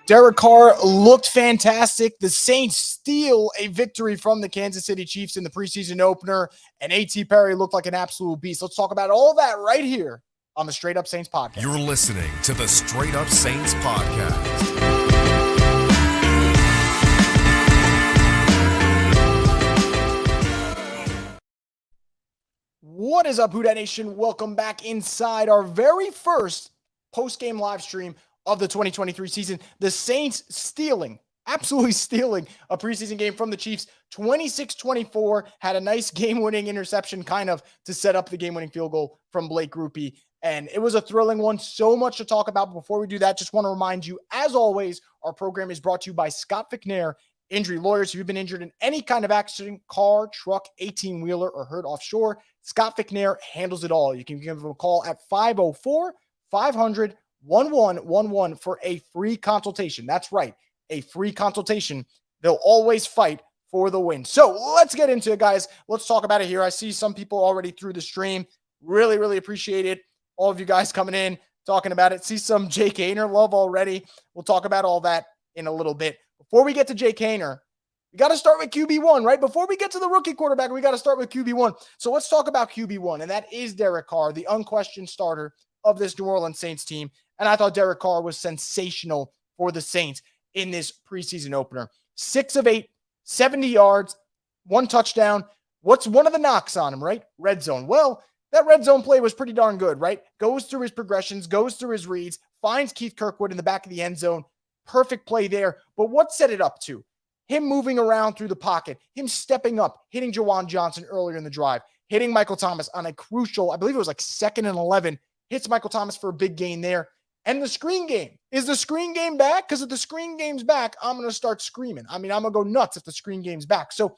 Derek Carr looked fantastic. The Saints steal a victory from the Kansas City Chiefs in the preseason opener, and A.T. Perry looked like an absolute beast. Let's talk about all that right here on the Straight Up Saints podcast. You're listening to the Straight Up Saints podcast. What is up, Who Dat Nation? Welcome back inside our very first post-game live stream of the 2023 season. The Saints absolutely stealing a preseason game from the Chiefs. 26-24, had a nice game-winning interception kind of to set up the game-winning field goal from Blake Grupe. And it was a thrilling one. So much to talk about. But before we do that, just want to remind you, as always, our program is brought to you by Scott Vicknair Injury Lawyers. If you've been injured in any kind of accident, car, truck, 18-wheeler, or hurt offshore, Scott Vicknair handles it all. You can give him a call at 504-500-1111 for a free consultation. That's right, a free consultation. They'll always fight for the win. So let's get into it, guys. Let's talk about it here. I see some people already through the stream. Really, really appreciate it. All of you guys coming in, talking about it. See some Jake Haener love already. We'll talk about all that in a little bit. Before we get to Jake Haener, we got to start with QB1, right? Before we get to the rookie quarterback, we got to start with QB1. So let's talk about QB1, and that is Derek Carr, the unquestioned starter of this New Orleans Saints team. And I thought Derek Carr was sensational for the Saints in this preseason opener. 6 of 8, 70 yards, 1 touchdown. What's one of the knocks on him, right? Red zone. Well, that red zone play was pretty darn good, right? Goes through his progressions, goes through his reads, finds Keith Kirkwood in the back of the end zone. Perfect play there. But what set it up to? Him moving around through the pocket, him stepping up, hitting Jawan Johnson earlier in the drive, hitting Michael Thomas on a crucial, I believe it was like 2nd and 11, hits Michael Thomas for a big gain there. And the screen game. Is the screen game back? Because if the screen game's back, I'm going to start screaming. I mean, I'm going to go nuts if the screen game's back. So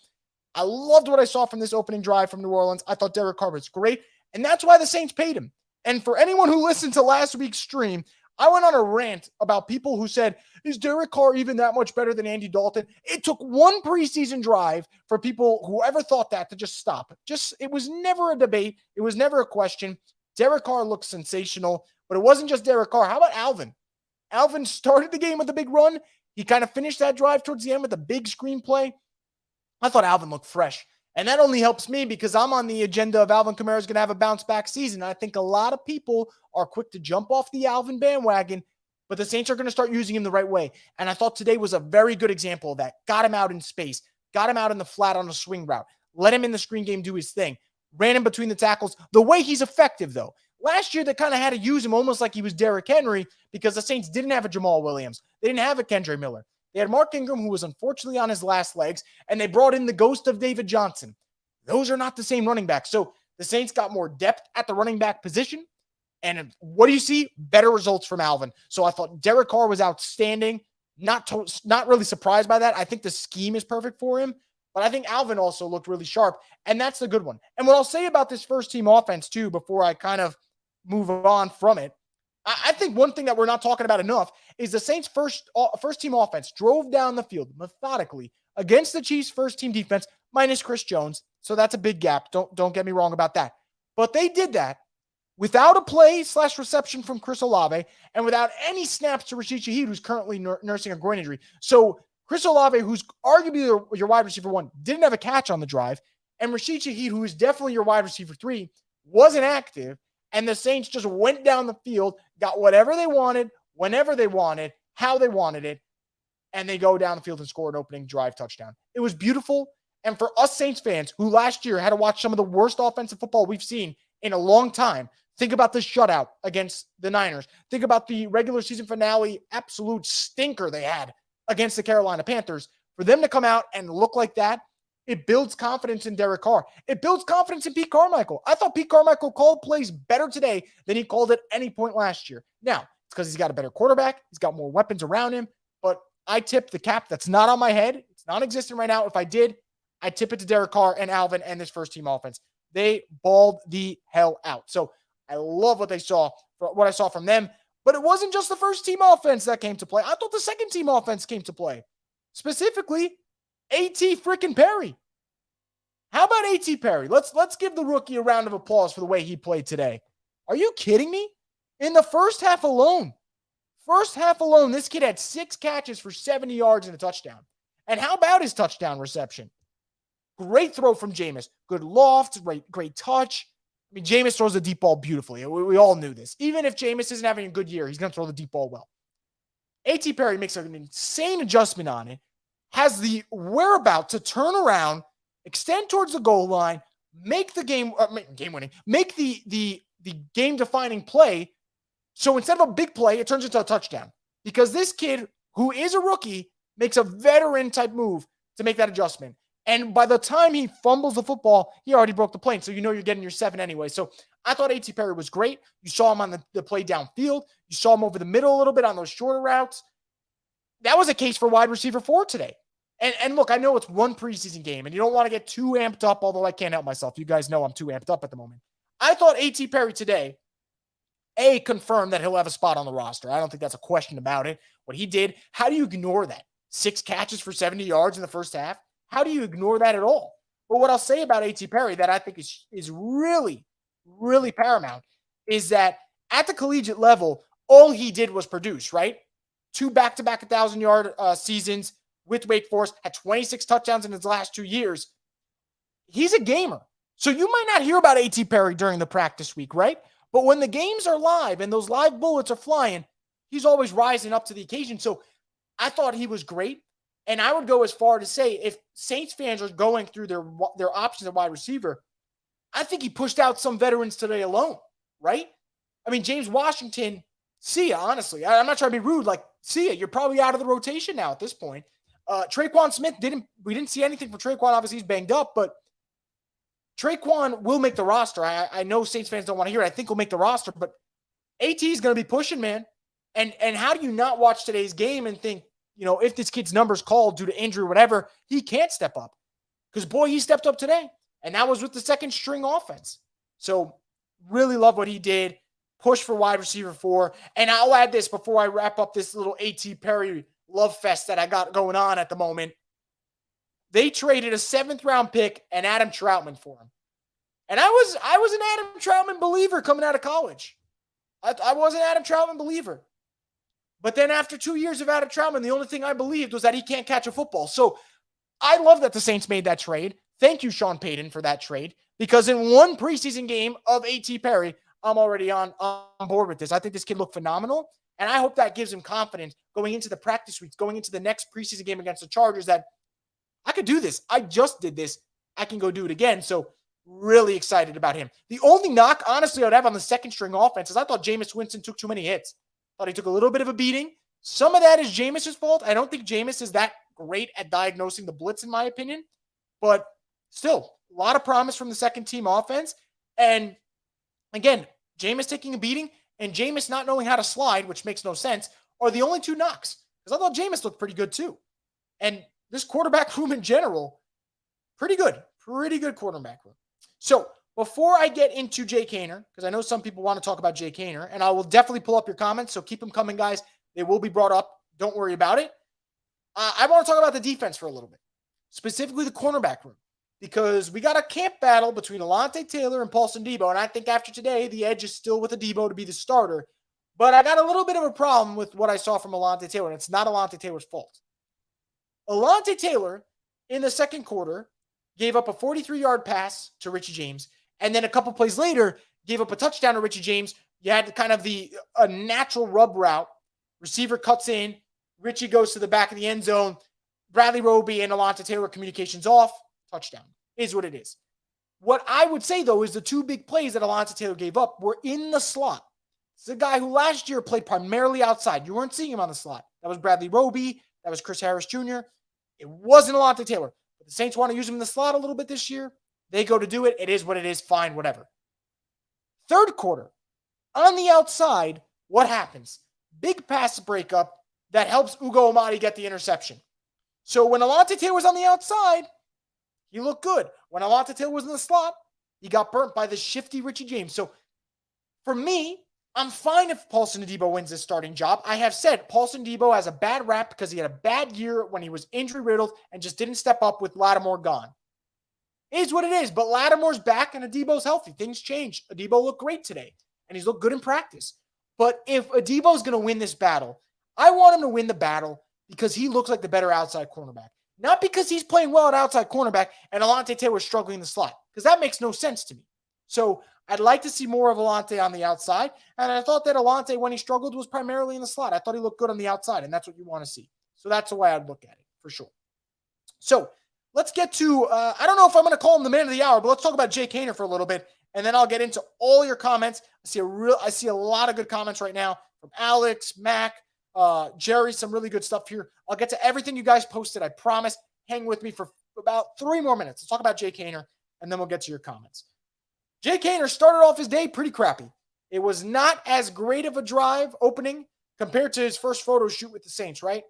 I loved what I saw from this opening drive from New Orleans. I thought Derek Carr was great. And that's why the Saints paid him. And for anyone who listened to last week's stream, I went on a rant about people who said, is Derek Carr even that much better than Andy Dalton? It took one preseason drive for people who ever thought that to just stop. It was never a debate. It was never a question. Derek Carr looked sensational, but it wasn't just Derek Carr. How about Alvin? Alvin started the game with a big run. He kind of finished that drive towards the end with a big screenplay. I thought Alvin looked fresh. And that only helps me because I'm on the agenda of Alvin Kamara is going to have a bounce-back season. I think a lot of people are quick to jump off the Alvin bandwagon, but the Saints are going to start using him the right way. And I thought today was a very good example of that. Got him out in space. Got him out in the flat on a swing route. Let him in the screen game do his thing. Ran him between the tackles. The way he's effective, though. Last year, they kind of had to use him almost like he was Derrick Henry because the Saints didn't have a Jamal Williams. They didn't have a Kendre Miller. They had Mark Ingram, who was unfortunately on his last legs, and they brought in the ghost of David Johnson. Those are not the same running backs. So the Saints got more depth at the running back position. And what do you see? Better results from Alvin. So I thought Derek Carr was outstanding. Not really surprised by that. I think the scheme is perfect for him. But I think Alvin also looked really sharp. And that's the good one. And what I'll say about this first-team offense, too, before I kind of move on from it, I think one thing that we're not talking about enough is the Saints' first-team offense drove down the field methodically against the Chiefs' first-team defense, minus Chris Jones. So that's a big gap. Don't get me wrong about that. But they did that without a play/reception from Chris Olave and without any snaps to Rashid Shaheed, who's currently nursing a groin injury. So Chris Olave, who's arguably your wide receiver 1, didn't have a catch on the drive. And Rashid Shaheed, who is definitely your wide receiver 3, wasn't active. And the Saints just went down the field, got whatever they wanted, whenever they wanted, how they wanted it. And they go down the field and score an opening drive touchdown. It was beautiful. And for us Saints fans who last year had to watch some of the worst offensive football we've seen in a long time, think about this shutout against the Niners. Think about the regular season finale absolute stinker they had against the Carolina Panthers. For them to come out and look like that, it builds confidence in Derek Carr. It builds confidence in Pete Carmichael. I thought Pete Carmichael called plays better today than he called at any point last year. Now, it's because he's got a better quarterback. He's got more weapons around him. But I tip the cap that's not on my head. It's non-existent right now. If I did, I tip it to Derek Carr and Alvin and this first-team offense. They balled the hell out. So I love what I saw from them. But it wasn't just the first-team offense that came to play. I thought the second-team offense came to play. Specifically, A.T. freaking Perry. How about A.T. Perry? Let's give the rookie a round of applause for the way he played today. Are you kidding me? In the first half alone, First half alone, this kid had 6 catches for 70 yards and a touchdown. And how about his touchdown reception? Great throw from Jameis. Good loft, great touch. I mean, Jameis throws the deep ball beautifully. We all knew this. Even if Jameis isn't having a good year, he's going to throw the deep ball well. A.T. Perry makes an insane adjustment on it, has the whereabouts to turn around, extend towards the goal line, make the game-winning, make the game-defining play. So instead of a big play, it turns into a touchdown. Because this kid, who is a rookie, makes a veteran-type move to make that adjustment. And by the time he fumbles the football, he already broke the plane. So you know you're getting your 7 anyway. So I thought A.T. Perry was great. You saw him on the play downfield. You saw him over the middle a little bit on those shorter routes. That was a case for wide receiver 4 today. And look, I know it's one preseason game, and you don't want to get too amped up, although I can't help myself. You guys know I'm too amped up at the moment. I thought A.T. Perry today, confirmed that he'll have a spot on the roster. I don't think that's a question about it. What he did, how do you ignore that? 6 catches for 70 yards in the first half? How do you ignore that at all? But what I'll say about A.T. Perry that I think is really, really paramount is that at the collegiate level, all he did was produce, right? 2 back-to-back 1,000-yard seasons with Wake Forest, had 26 touchdowns in his last 2 years. He's a gamer. So you might not hear about A.T. Perry during the practice week, right? But when the games are live and those live bullets are flying, he's always rising up to the occasion. So I thought he was great. And I would go as far to say if Saints fans are going through their options at wide receiver, I think he pushed out some veterans today alone, right? I mean, James Washington, see ya, honestly. I'm not trying to be rude. Like, see ya. You're probably out of the rotation now at this point. Traquan Smith, we didn't see anything from Traquan. Obviously, he's banged up, but Traquan will make the roster. I know Saints fans don't want to hear it. I think he'll make the roster, but AT is going to be pushing, man. And how do you not watch today's game and think, if this kid's number's called due to injury or whatever, he can't step up? Because, boy, he stepped up today. And that was with the second string offense. So really love what he did. Push for wide receiver 4. And I'll add this before I wrap up this little A.T. Perry love fest that I got going on at the moment. They traded a 7th-round pick and Adam Troutman for him. And I was an Adam Troutman believer coming out of college. I was an Adam Troutman believer. But then after 2 years of Adam Troutman, the only thing I believed was that he can't catch a football. So I love that the Saints made that trade. Thank you, Sean Payton, for that trade. Because in one preseason game of A.T. Perry, I'm already on board with this. I think this kid looked phenomenal. And I hope that gives him confidence going into the practice weeks, going into the next preseason game against the Chargers, that I could do this. I just did this. I can go do it again. So really excited about him. The only knock, honestly, I'd have on the second string offense is I thought Jameis Winston took too many hits. Thought he took a little bit of a beating. Some of that is Jameis's fault. I don't think Jameis is that great at diagnosing the blitz, in my opinion. But still, a lot of promise from the second team offense. And again, Jameis taking a beating and Jameis not knowing how to slide, which makes no sense, are the only 2 knocks. Because I thought Jameis looked pretty good too. And this quarterback room in general, pretty good. Pretty good quarterback room. So before I get into Jake Haener, because I know some people want to talk about Jake Haener, and I will definitely pull up your comments, so keep them coming, guys. They will be brought up. Don't worry about it. I want to talk about the defense for a little bit, specifically the cornerback room, because we got a camp battle between Alontae Taylor and Paulson Debo, and I think after today, the edge is still with Debo to be the starter. But I got a little bit of a problem with what I saw from Alontae Taylor, and it's not Alontae Taylor's fault. Alontae Taylor, in the second quarter, gave up a 43-yard pass to Richie James, and then a couple plays later, gave up a touchdown to Richie James. You had kind of a natural rub route. Receiver cuts in. Richie goes to the back of the end zone. Bradley Roby and Alontae Taylor communications off. Touchdown. Is what it is. What I would say, though, is the 2 big plays that Alontae Taylor gave up were in the slot. It's a guy who last year played primarily outside. You weren't seeing him on the slot. That was Bradley Roby. That was Chris Harris Jr. It wasn't Alontae Taylor. But the Saints want to use him in the slot a little bit this year. They go to do it. It is what it is. Fine, whatever. Third quarter, on the outside, what happens? Big pass breakup that helps Ugo Amadi get the interception. So when Alontae Taylor was on the outside, he looked good. When Alontae Taylor was in the slot, he got burnt by the shifty Richie James. So for me, I'm fine if Paulson Adebo wins this starting job. I have said Paulson Adebo has a bad rap because he had a bad year when he was injury-riddled and just didn't step up with Lattimore gone. It is what it is, but Lattimore's back and Adebo's healthy. Things change. Adebo looked great today, and he's looked good in practice. But if Adebo's going to win this battle, I want him to win the battle because he looks like the better outside cornerback. Not because he's playing well at outside cornerback and Alontae Taylor struggling in the slot, because that makes no sense to me. So I'd like to see more of Alontae on the outside. And I thought that Alontae, when he struggled, was primarily in the slot. I thought he looked good on the outside, and that's what you want to see. So that's the way I'd look at it, for sure. So let's get to, I don't know if I'm going to call him the man of the hour, but let's talk about Jake Haener for a little bit, and then I'll get into all your comments. I see a lot of good comments right now from Alex, Mac, Jerry, some really good stuff here. I'll get to everything you guys posted, I promise. Hang with me for about 3 more minutes. Let's talk about Jake Haener, and then we'll get to your comments. Jake Haener started off his day pretty crappy. It was not as great of a drive opening compared to his first photo shoot with the Saints, right?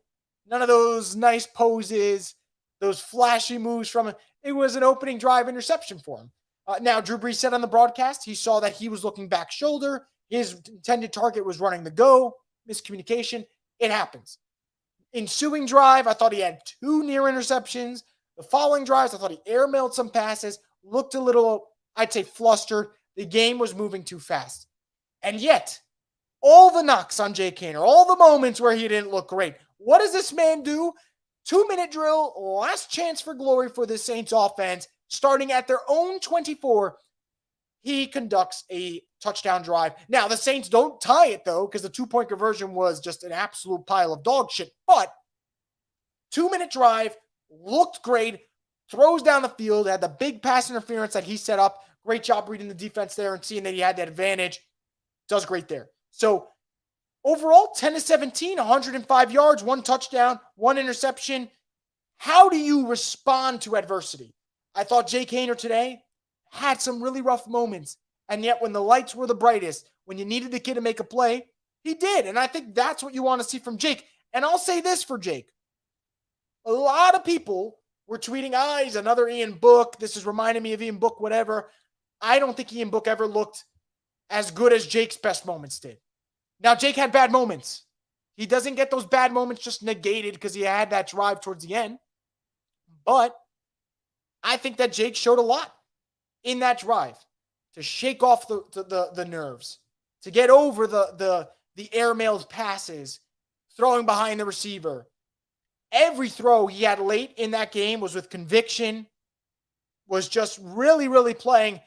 None of those nice poses, those flashy moves from him. It was an opening drive interception for him. Now, Drew Brees said on the broadcast, he saw that he was looking back shoulder. His intended target was running the go. Miscommunication. It happens. Ensuing drive, I thought he had 2 near interceptions. The following drives, I thought he airmailed some passes, looked a little, I'd say, flustered. The game was moving too fast. And yet, all the knocks on Jake Haener, all the moments where he didn't look great, what does this man do? 2-minute drill, last chance for glory for the Saints offense, starting at their own 24. He conducts a touchdown drive. Now, the Saints don't tie it, though, because the 2-point conversion was just an absolute pile of dog shit. But 2-minute drive, looked great, throws down the field, had the big pass interference that he set up. Great job reading the defense there and seeing that he had that advantage. Does great there. So, overall, 10-17, 105 yards, 1 touchdown, 1 interception. How do you respond to adversity? I thought Jake Haener today had some really rough moments. And yet when the lights were the brightest, when you needed the kid to make a play, he did. And I think that's what you want to see from Jake. And I'll say this for Jake. A lot of people were tweeting, he's another Ian Book. This is reminding me of Ian Book, whatever. I don't think Ian Book ever looked as good as Jake's best moments did. Now, Jake had bad moments. He doesn't get those bad moments just negated because he had that drive towards the end. But I think that Jake showed a lot in that drive to shake off the nerves, to get over the airmailed passes, throwing behind the receiver. Every throw he had late in that game was with conviction, was just really, really playing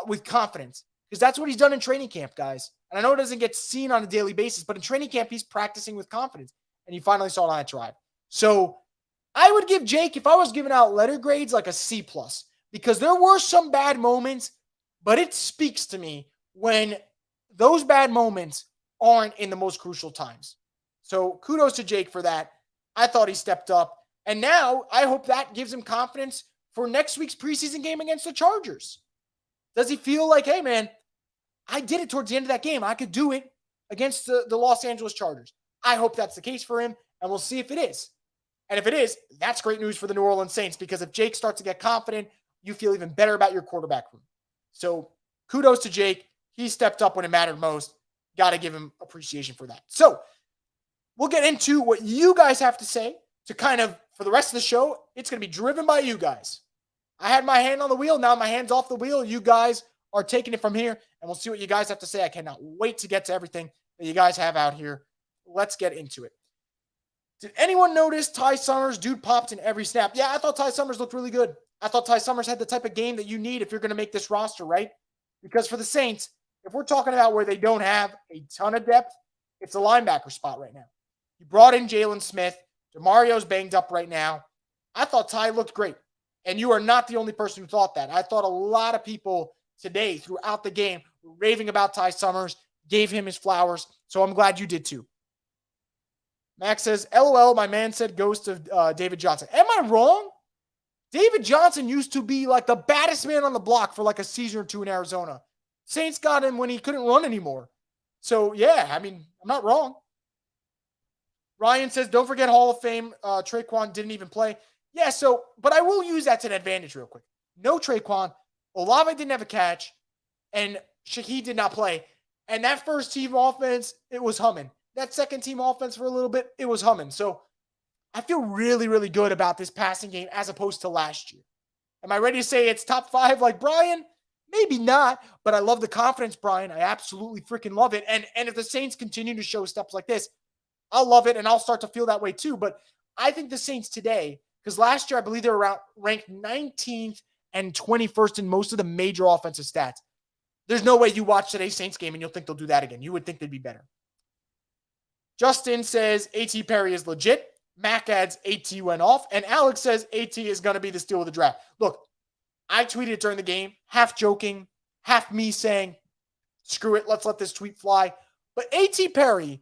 with confidence. Because that's what he's done in training camp, guys. And I know it doesn't get seen on a daily basis, but in training camp, he's practicing with confidence. And you finally saw it on that drive. So I would give Jake, if I was giving out letter grades, like a C+. Because there were some bad moments, but it speaks to me when those bad moments aren't in the most crucial times. So kudos to Jake for that. I thought he stepped up. And now I hope that gives him confidence for next week's preseason game against the Chargers. Does he feel like, hey, man, I did it towards the end of that game. I could do it against the Los Angeles Chargers. I hope that's the case for him, and we'll see if it is. And if it is, that's great news for the New Orleans Saints, because if Jake starts to get confident, you feel even better about your quarterback room. So kudos to Jake. He stepped up when it mattered most. Got to give him appreciation for that. So we'll get into what you guys have to say to kind of, for the rest of the show, it's going to be driven by you guys. I had my hand on the wheel. Now my hand's off the wheel. You guys are taking it from here, and we'll see what you guys have to say. I cannot wait to get to everything that you guys have out here. Let's get into it. Did anyone notice Ty Summers? Dude popped in every snap. Yeah, I thought Ty Summers looked really good. I thought Ty Summers had the type of game that you need if you're going to make this roster, right? Because for the Saints, if we're talking about where they don't have a ton of depth, it's a linebacker spot right now. You brought in Jalen Smith. DeMario's banged up right now. I thought Ty looked great. And you are not the only person who thought that. I thought a lot of people today throughout the game were raving about Ty Summers, gave him his flowers. So I'm glad you did too. Max says, LOL, my man said ghost of David Johnson. Am I wrong? David Johnson used to be like the baddest man on the block for like a season or two in Arizona. Saints got him when he couldn't run anymore. So, yeah, I mean, I'm not wrong. Ryan says, don't forget Hall of Fame. Traquan didn't even play. Yeah, so, but I will use that to an advantage real quick. No Traquan. Olave didn't have a catch. And Shaheed did not play. And that first team offense, it was humming. That second team offense for a little bit, it was humming. So I feel really, really good about this passing game as opposed to last year. Am I ready to say it's top 5 like Brian? Maybe not, but I love the confidence, Brian. I absolutely freaking love it. And if the Saints continue to show steps like this, I'll love it, and I'll start to feel that way too. But I think the Saints today, because last year I believe they were ranked 19th and 21st in most of the major offensive stats. There's no way you watch today's Saints game and you'll think they'll do that again. You would think they'd be better. Justin says A.T. Perry is legit. Mac adds A.T. went off. And Alex says A.T. is going to be the steal of the draft. Look, I tweeted it during the game, half joking, half me saying, screw it, let's let this tweet fly. But A.T. Perry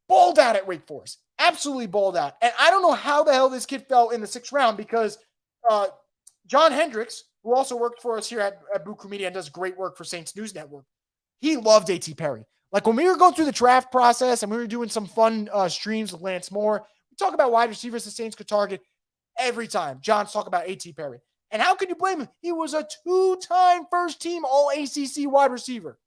balled out at Wake Forest. Absolutely balled out. And I don't know how the hell this kid fell in the 6th round because John Hendricks, who also worked for us here at Buku Media and does great work for Saints News Network, he loved A.T. Perry. Like when we were going through the draft process and we were doing some fun streams with Lance Moore, we talk about wide receivers the Saints could target every time. John's talk about A.T. Perry. And how can you blame him? He was a 2-time first-team All-ACC wide receiver.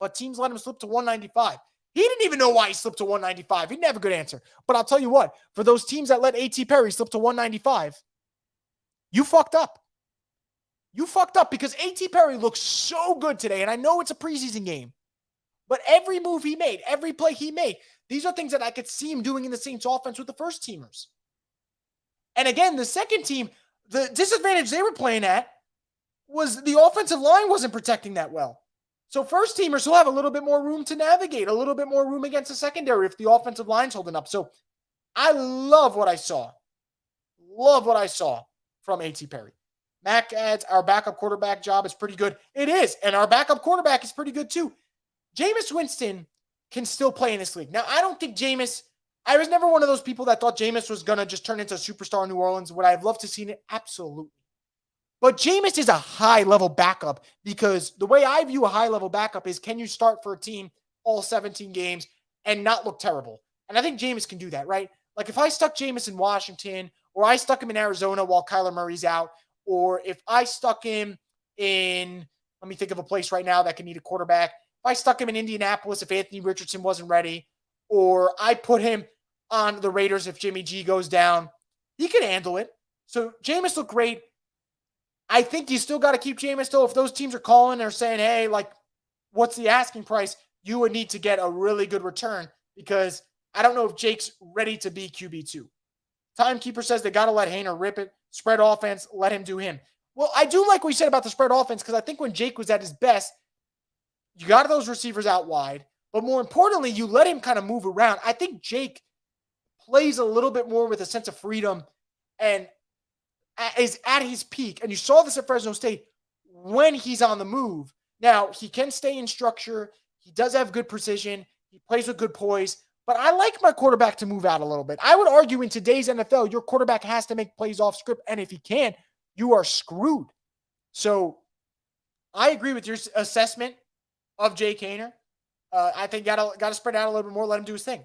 But teams let him slip to 195. He didn't even know why he slipped to 195. He didn't have a good answer. But I'll tell you what, for those teams that let A.T. Perry slip to 195, you fucked up. You fucked up because A.T. Perry looks so good today. And I know it's a preseason game. But every move he made, every play he made, these are things that I could see him doing in the Saints offense with the first teamers. And again, the second team, the disadvantage they were playing at was the offensive line wasn't protecting that well. So first teamers will have a little bit more room to navigate, a little bit more room against the secondary if the offensive line's holding up. So I love what I saw. Love what I saw from A.T. Perry. Mac adds, our backup quarterback job is pretty good. It is. And our backup quarterback is pretty good too. Jameis Winston can still play in this league. Now, I don't think Jameis, I was never one of those people that thought Jameis was going to just turn into a superstar in New Orleans. Would I have loved to see it? Absolutely. But Jameis is a high-level backup because the way I view a high-level backup is can you start for a team all 17 games and not look terrible? And I think Jameis can do that, right? Like if I stuck Jameis in Washington or I stuck him in Arizona while Kyler Murray's out, or if I stuck him in, let me think of a place right now that can need a quarterback. If I stuck him in Indianapolis, if Anthony Richardson wasn't ready, or I put him on the Raiders if Jimmy G goes down, he can handle it. So Jameis looked great. I think you still got to keep Jameis though. If those teams are calling or saying, hey, like, what's the asking price? You would need to get a really good return because I don't know if Jake's ready to be QB2. Timekeeper says they got to let Haener rip it. Spread offense, let him do him. Well, I do like what you said about the spread offense because I think when Jake was at his best, you got those receivers out wide, but more importantly, you let him kind of move around. I think Jake plays a little bit more with a sense of freedom and is at his peak. And you saw this at Fresno State when he's on the move. Now, he can stay in structure. He does have good precision. He plays with good poise. But I like my quarterback to move out a little bit. I would argue in today's NFL, your quarterback has to make plays off script. And if he can't, you are screwed. So I agree with your assessment of Jake Haener. I think got to spread out a little bit more. Let him do his thing.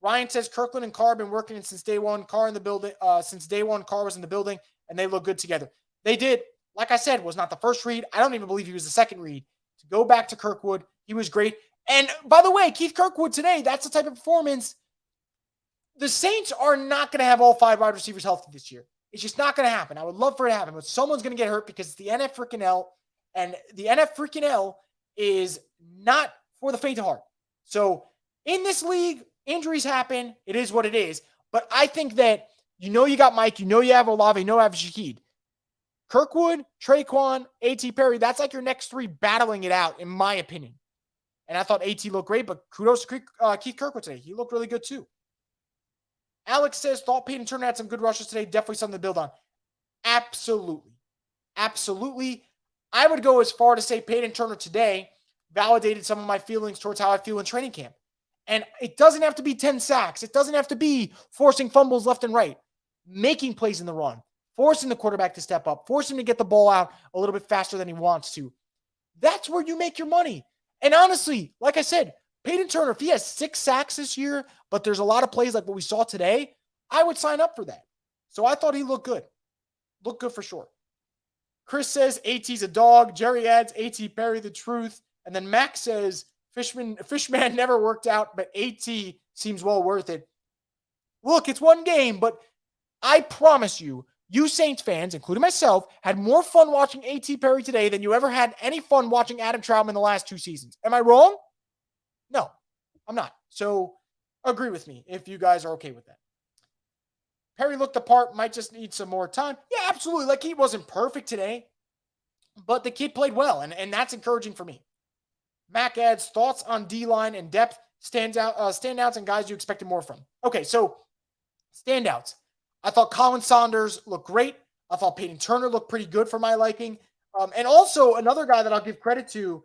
Ryan says Kirkland and Carr have been working since day one. Carr in the building. Since day one, Carr was in the building, and they look good together. They did. Like I said, was not the first read. I don't even believe he was the second read. To go back to Kirkwood, he was great. And by the way, Keith Kirkwood today, that's the type of performance. The Saints are not going to have all 5 wide receivers healthy this year. It's just not going to happen. I would love for it to happen, but someone's going to get hurt because it's the NFL, and the NFL is not for the faint of heart. So in this league, injuries happen. It is what it is. But I think that you got Mike, you have Olave, you have Shaheed. Kirkwood, Traquan, A.T. Perry, that's like your next 3 battling it out, in my opinion. And I thought A.T. looked great, but kudos to Keith Kirkwood today. He looked really good too. Alex says, thought Peyton Turner had some good rushes today. Definitely something to build on. Absolutely. Absolutely. I would go as far to say Peyton Turner today validated some of my feelings towards how I feel in training camp. And it doesn't have to be 10 sacks. It doesn't have to be forcing fumbles left and right. Making plays in the run. Forcing the quarterback to step up. Forcing him to get the ball out a little bit faster than he wants to. That's where you make your money. And honestly, like I said, Peyton Turner, if he has 6 sacks this year, but there's a lot of plays like what we saw today, I would sign up for that. So I thought he looked good. Looked good for sure. Chris says AT's a dog. Jerry adds A.T. Perry the truth. And then Max says Fishman never worked out, but AT seems well worth it. Look, it's one game, but I promise you, you Saints fans, including myself, had more fun watching A.T. Perry today than you ever had any fun watching Adam Troutman the last 2 seasons. Am I wrong? No, I'm not. So agree with me if you guys are okay with that. Perry looked the part, might just need some more time. Yeah, absolutely. Like, he wasn't perfect today, but the kid played well, and that's encouraging for me. Mac adds thoughts on D-line and depth, standouts, and guys you expected more from. Okay, so standouts. I thought Colin Saunders looked great. I thought Peyton Turner looked pretty good for my liking. And also another guy that I'll give credit to,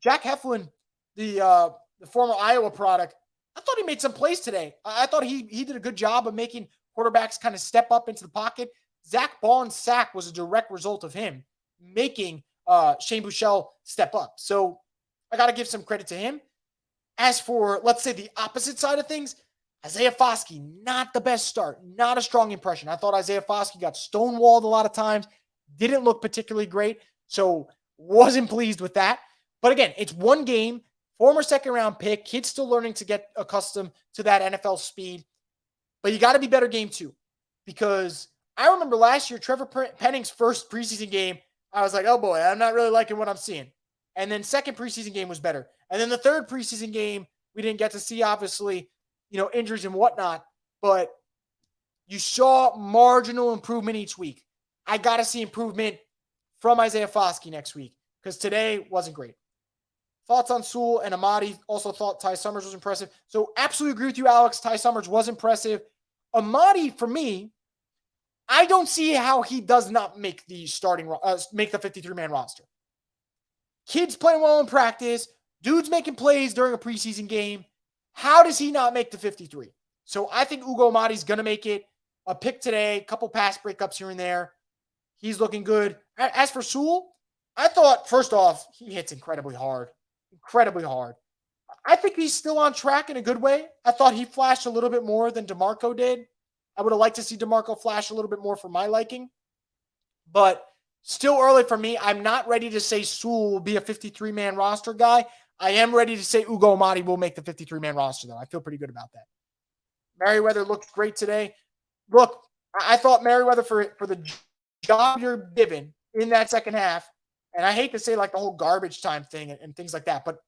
Jack Heflin, the former Iowa product. I thought he made some plays today. I thought he did a good job of making quarterbacks kind of step up into the pocket. Zach Baughn's sack was a direct result of him making Shane Buechele step up. So I got to give some credit to him. As for, let's say, the opposite side of things, Isaiah Foskey, not the best start, not a strong impression. I thought Isaiah Foskey got stonewalled a lot of times, didn't look particularly great, so wasn't pleased with that. But again, it's one game, former second-round pick, kid still learning to get accustomed to that NFL speed. But you got to be better game 2, because I remember last year, Trevor Penning's first preseason game, I was like, oh boy, I'm not really liking what I'm seeing. And then second preseason game was better. And then the third preseason game, we didn't get to see, obviously, injuries and whatnot, but you saw marginal improvement each week. I got to see improvement from Isaiah Foskey next week, because today wasn't great. Thoughts on Sewell and Amadi. Also thought Ty Summers was impressive. So absolutely agree with you, Alex. Ty Summers was impressive. Amadi, for me, I don't see how he does not make the make the 53-man roster. Kids playing well in practice. Dude's making plays during a preseason game. How does he not make the 53? So I think Ugo Amadi's going to make it. A pick today, a couple pass breakups here and there. He's looking good. As for Sewell, I thought, first off, he hits incredibly hard. Incredibly hard. I think he's still on track in a good way. I thought he flashed a little bit more than DeMarco did. I would have liked to see DeMarco flash a little bit more for my liking. But still early for me. I'm not ready to say Sewell will be a 53-man roster guy. I am ready to say Ugo Amadi will make the 53-man roster, though. I feel pretty good about that. Merriweather looked great today. Look, I thought Merriweather, for the job you're given in that second half, and I hate to say like the whole garbage time thing and things like that, but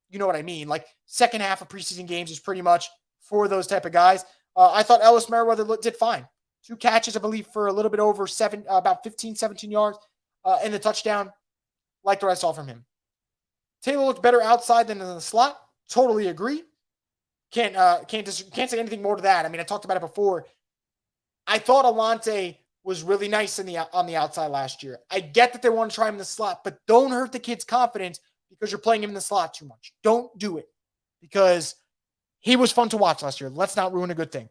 you know what I mean. Like, second half of preseason games is pretty much for those type of guys. I thought Ellis Merriweather did fine. 2 catches, I believe, for a little bit over about 15, 17 yards, and the touchdown. Liked what I saw from him. Taylor looked better outside than in the slot. Totally agree. Can't say anything more to that. I mean, I talked about it before. I thought Alante was really nice on the outside last year. I get that they want to try him in the slot, but don't hurt the kid's confidence because you're playing him in the slot too much. Don't do it, because he was fun to watch last year. Let's not ruin a good thing.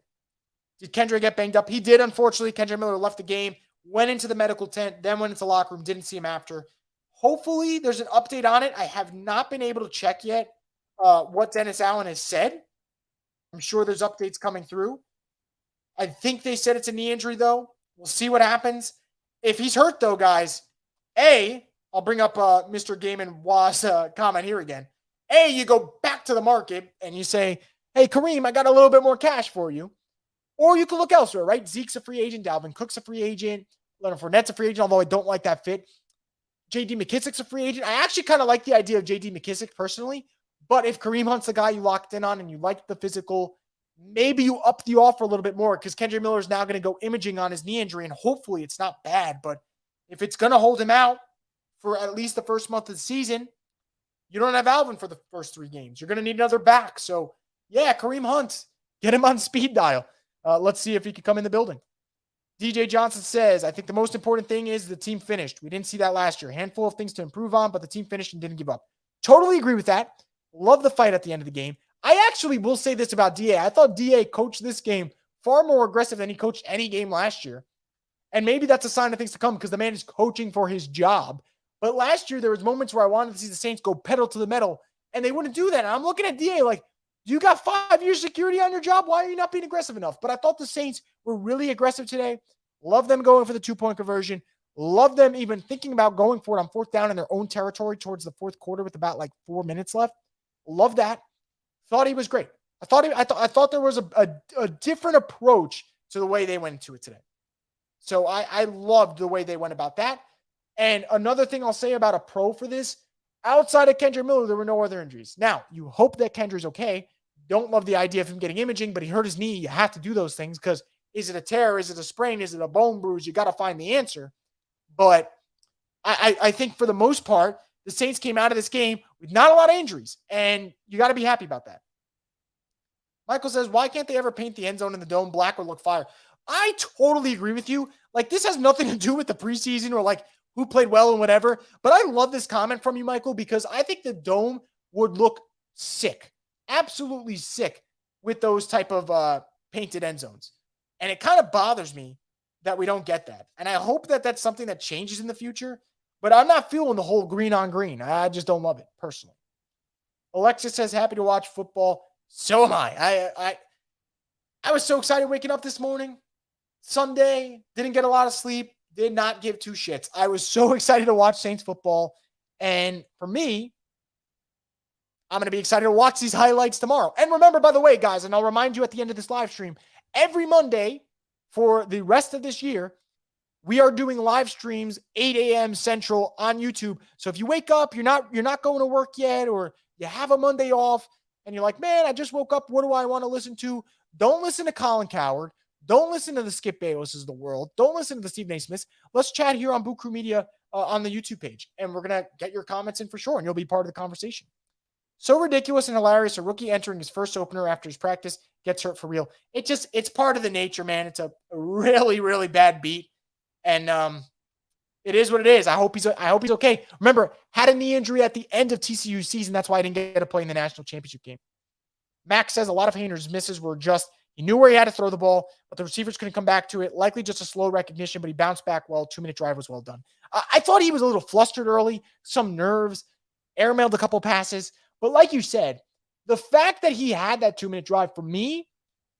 Did Kendra get banged up? He did, unfortunately. Kendra Miller left the game, went into the medical tent, then went into the locker room, didn't see him after. Hopefully there's an update on it. I have not been able to check yet what Dennis Allen has said. I'm sure there's updates coming through. I think they said it's a knee injury, though. We'll see what happens. If he's hurt, though, guys, I'll bring up Mr. Gaiman Wa's comment here again. You go back to the market and you say, hey, Kareem, I got a little bit more cash for you. Or you can look elsewhere, right? Zeke's a free agent. Dalvin Cook's a free agent. Leonard Fournette's a free agent, although I don't like that fit. J.D. McKissick's a free agent. I actually kind of like the idea of J.D. McKissick personally. But if Kareem Hunt's the guy you locked in on and you like the physical, maybe you up the offer a little bit more, because Kendra Miller is now going to go imaging on his knee injury, and hopefully it's not bad. But if it's going to hold him out for at least the first month of the season, you don't have Alvin for the first 3 games. You're going to need another back. So, yeah, Kareem Hunt, get him on speed dial. Let's see if he can come in the building. DJ Johnson says, I think the most important thing is the team finished. We didn't see that last year. A handful of things to improve on, but the team finished and didn't give up. Totally agree with that. Love the fight at the end of the game. I actually will say this about DA. I thought DA coached this game far more aggressive than he coached any game last year. And maybe that's a sign of things to come, because the man is coaching for his job. But last year, there was moments where I wanted to see the Saints go pedal to the metal, and they wouldn't do that. And I'm looking at DA like, you got 5 years security on your job. Why are you not being aggressive enough? But I thought the Saints were really aggressive today. Love them going for the 2-point conversion. Love them even thinking about going for it on 4th down in their own territory towards the 4th quarter with about 4 minutes left. Love that. Thought he was great. I thought there was a different approach to the way they went into it today. So I loved the way they went about that. And another thing I'll say about a pro for this, outside of Kendra Miller, there were no other injuries. Now, you hope that Kendra's okay. Don't love the idea of him getting imaging, but he hurt his knee. You have to do those things because is it a tear? Is it a sprain? Is it a bone bruise? You got to find the answer. But I think for the most part, the Saints came out of this game with not a lot of injuries, and you got to be happy about that. Michael says, why can't they ever paint the end zone in the dome black or look fire? I totally agree with you. Like, this has nothing to do with the preseason or like who played well and whatever. But I love this comment from you, Michael, because I think the dome would look sick, absolutely sick with those type of painted end zones. And it kind of bothers me that we don't get that. And I hope that that's something that changes in the future. But I'm not feeling the whole green on green. I just don't love it personally. Alexis says, happy to watch football. So am I. I was so excited waking up this morning. Sunday, didn't get a lot of sleep, did not give two shits. I was so excited to watch Saints football. And for me, I'm going to be excited to watch these highlights tomorrow. And remember, by the way, guys, and I'll remind you at the end of this live stream, every Monday for the rest of this year, we are doing live streams 8 a.m. Central on YouTube. So if you wake up, you're not going to work yet, or you have a Monday off, and you're like, man, I just woke up. What do I want to listen to? Don't listen to Colin Coward. Don't listen to the Skip Baylesses of the world. Don't listen to the Stephen A. Smiths. Let's chat here on Boot Crew Media on the YouTube page, and we're going to get your comments in for sure, and you'll be part of the conversation. So ridiculous and hilarious. A rookie entering his first opener after his practice gets hurt for real. It's part of the nature, man. It's a really, really bad beat. And it is what it is. I hope he's okay. Remember, had a knee injury at the end of TCU's season. That's why I didn't get to play in the national championship game. Max says a lot of Haener's misses were just, he knew where he had to throw the ball, but the receivers couldn't come back to it. Likely just a slow recognition, but he bounced back well. 2-minute drive was well done. I thought he was a little flustered early, some nerves, airmailed a couple passes. But like you said, the fact that he had that 2-minute drive for me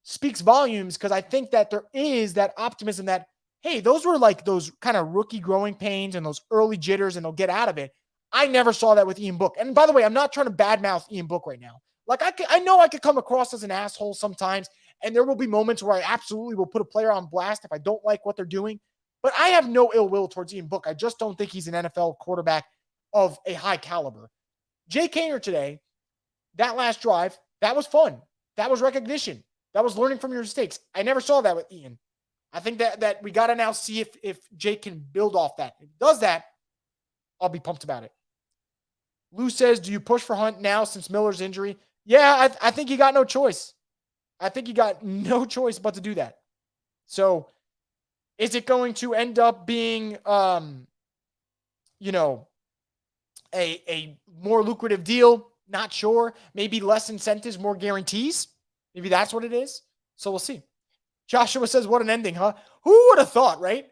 speaks volumes, because I think that there is that optimism that, hey, those were like those kind of rookie growing pains and those early jitters, and they'll get out of it. I never saw that with Ian Book. And by the way, I'm not trying to badmouth Ian Book right now. Like, I know I could come across as an asshole sometimes, and there will be moments where I absolutely will put a player on blast if I don't like what they're doing. But I have no ill will towards Ian Book. I just don't think he's an NFL quarterback of a high caliber. Jake Haener today, that last drive, that was fun. That was recognition. That was learning from your mistakes. I never saw that with Ian. I think that we got to now see if Jake can build off that. If he does that, I'll be pumped about it. Lou says, do you push for Hunt now since Miller's injury? Yeah, I think he got no choice. I think he got no choice but to do that. So is it going to end up being, a more lucrative deal? Not sure. Maybe less incentives, more guarantees. Maybe that's what it is. So we'll see. Joshua says, what an ending, huh? Who would have thought, right?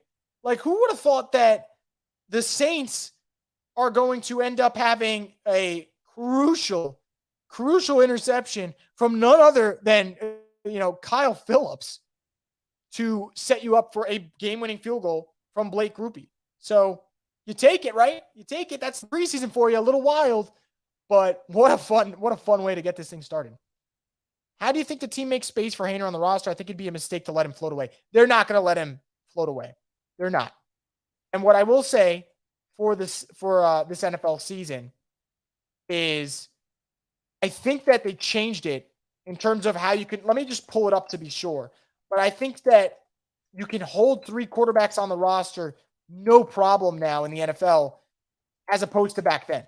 Like, who would have thought that the Saints are going to end up having a crucial interception from none other than, Kyle Phillips to set you up for a game-winning field goal from Blake Grupe. So you take it, right? You take it. That's the preseason for you. A little wild, but what a fun way to get this thing started. How do you think the team makes space for Haener on the roster? I think it'd be a mistake to let him float away. They're not going to let him float away. They're not. And what I will say for this NFL season is I think that they changed it in terms of how you can, let me just pull it up to be sure. But I think that you can hold 3 quarterbacks on the roster no problem now in the NFL as opposed to back then.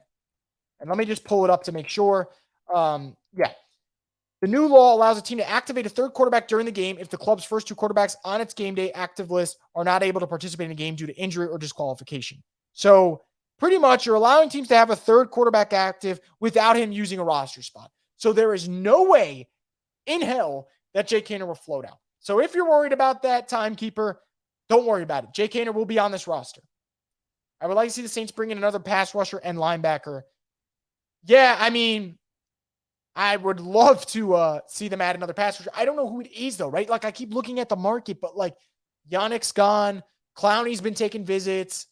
And let me just pull it up to make sure. The new law allows a team to activate a third quarterback during the game if the club's first 2 quarterbacks on its game day active list are not able to participate in the game due to injury or disqualification. So pretty much you're allowing teams to have a third quarterback active without him using a roster spot. So there is no way in hell that Jake Haener will float out. So if you're worried about that, timekeeper, don't worry about it. Jake Haener will be on this roster. I would like to see the Saints bring in another pass rusher and linebacker. Yeah, I mean, I would love to see them add another pass rusher. I don't know who it is, though, right? Like, I keep looking at the market, but, like, Yannick's gone. Clowney's been taking visits.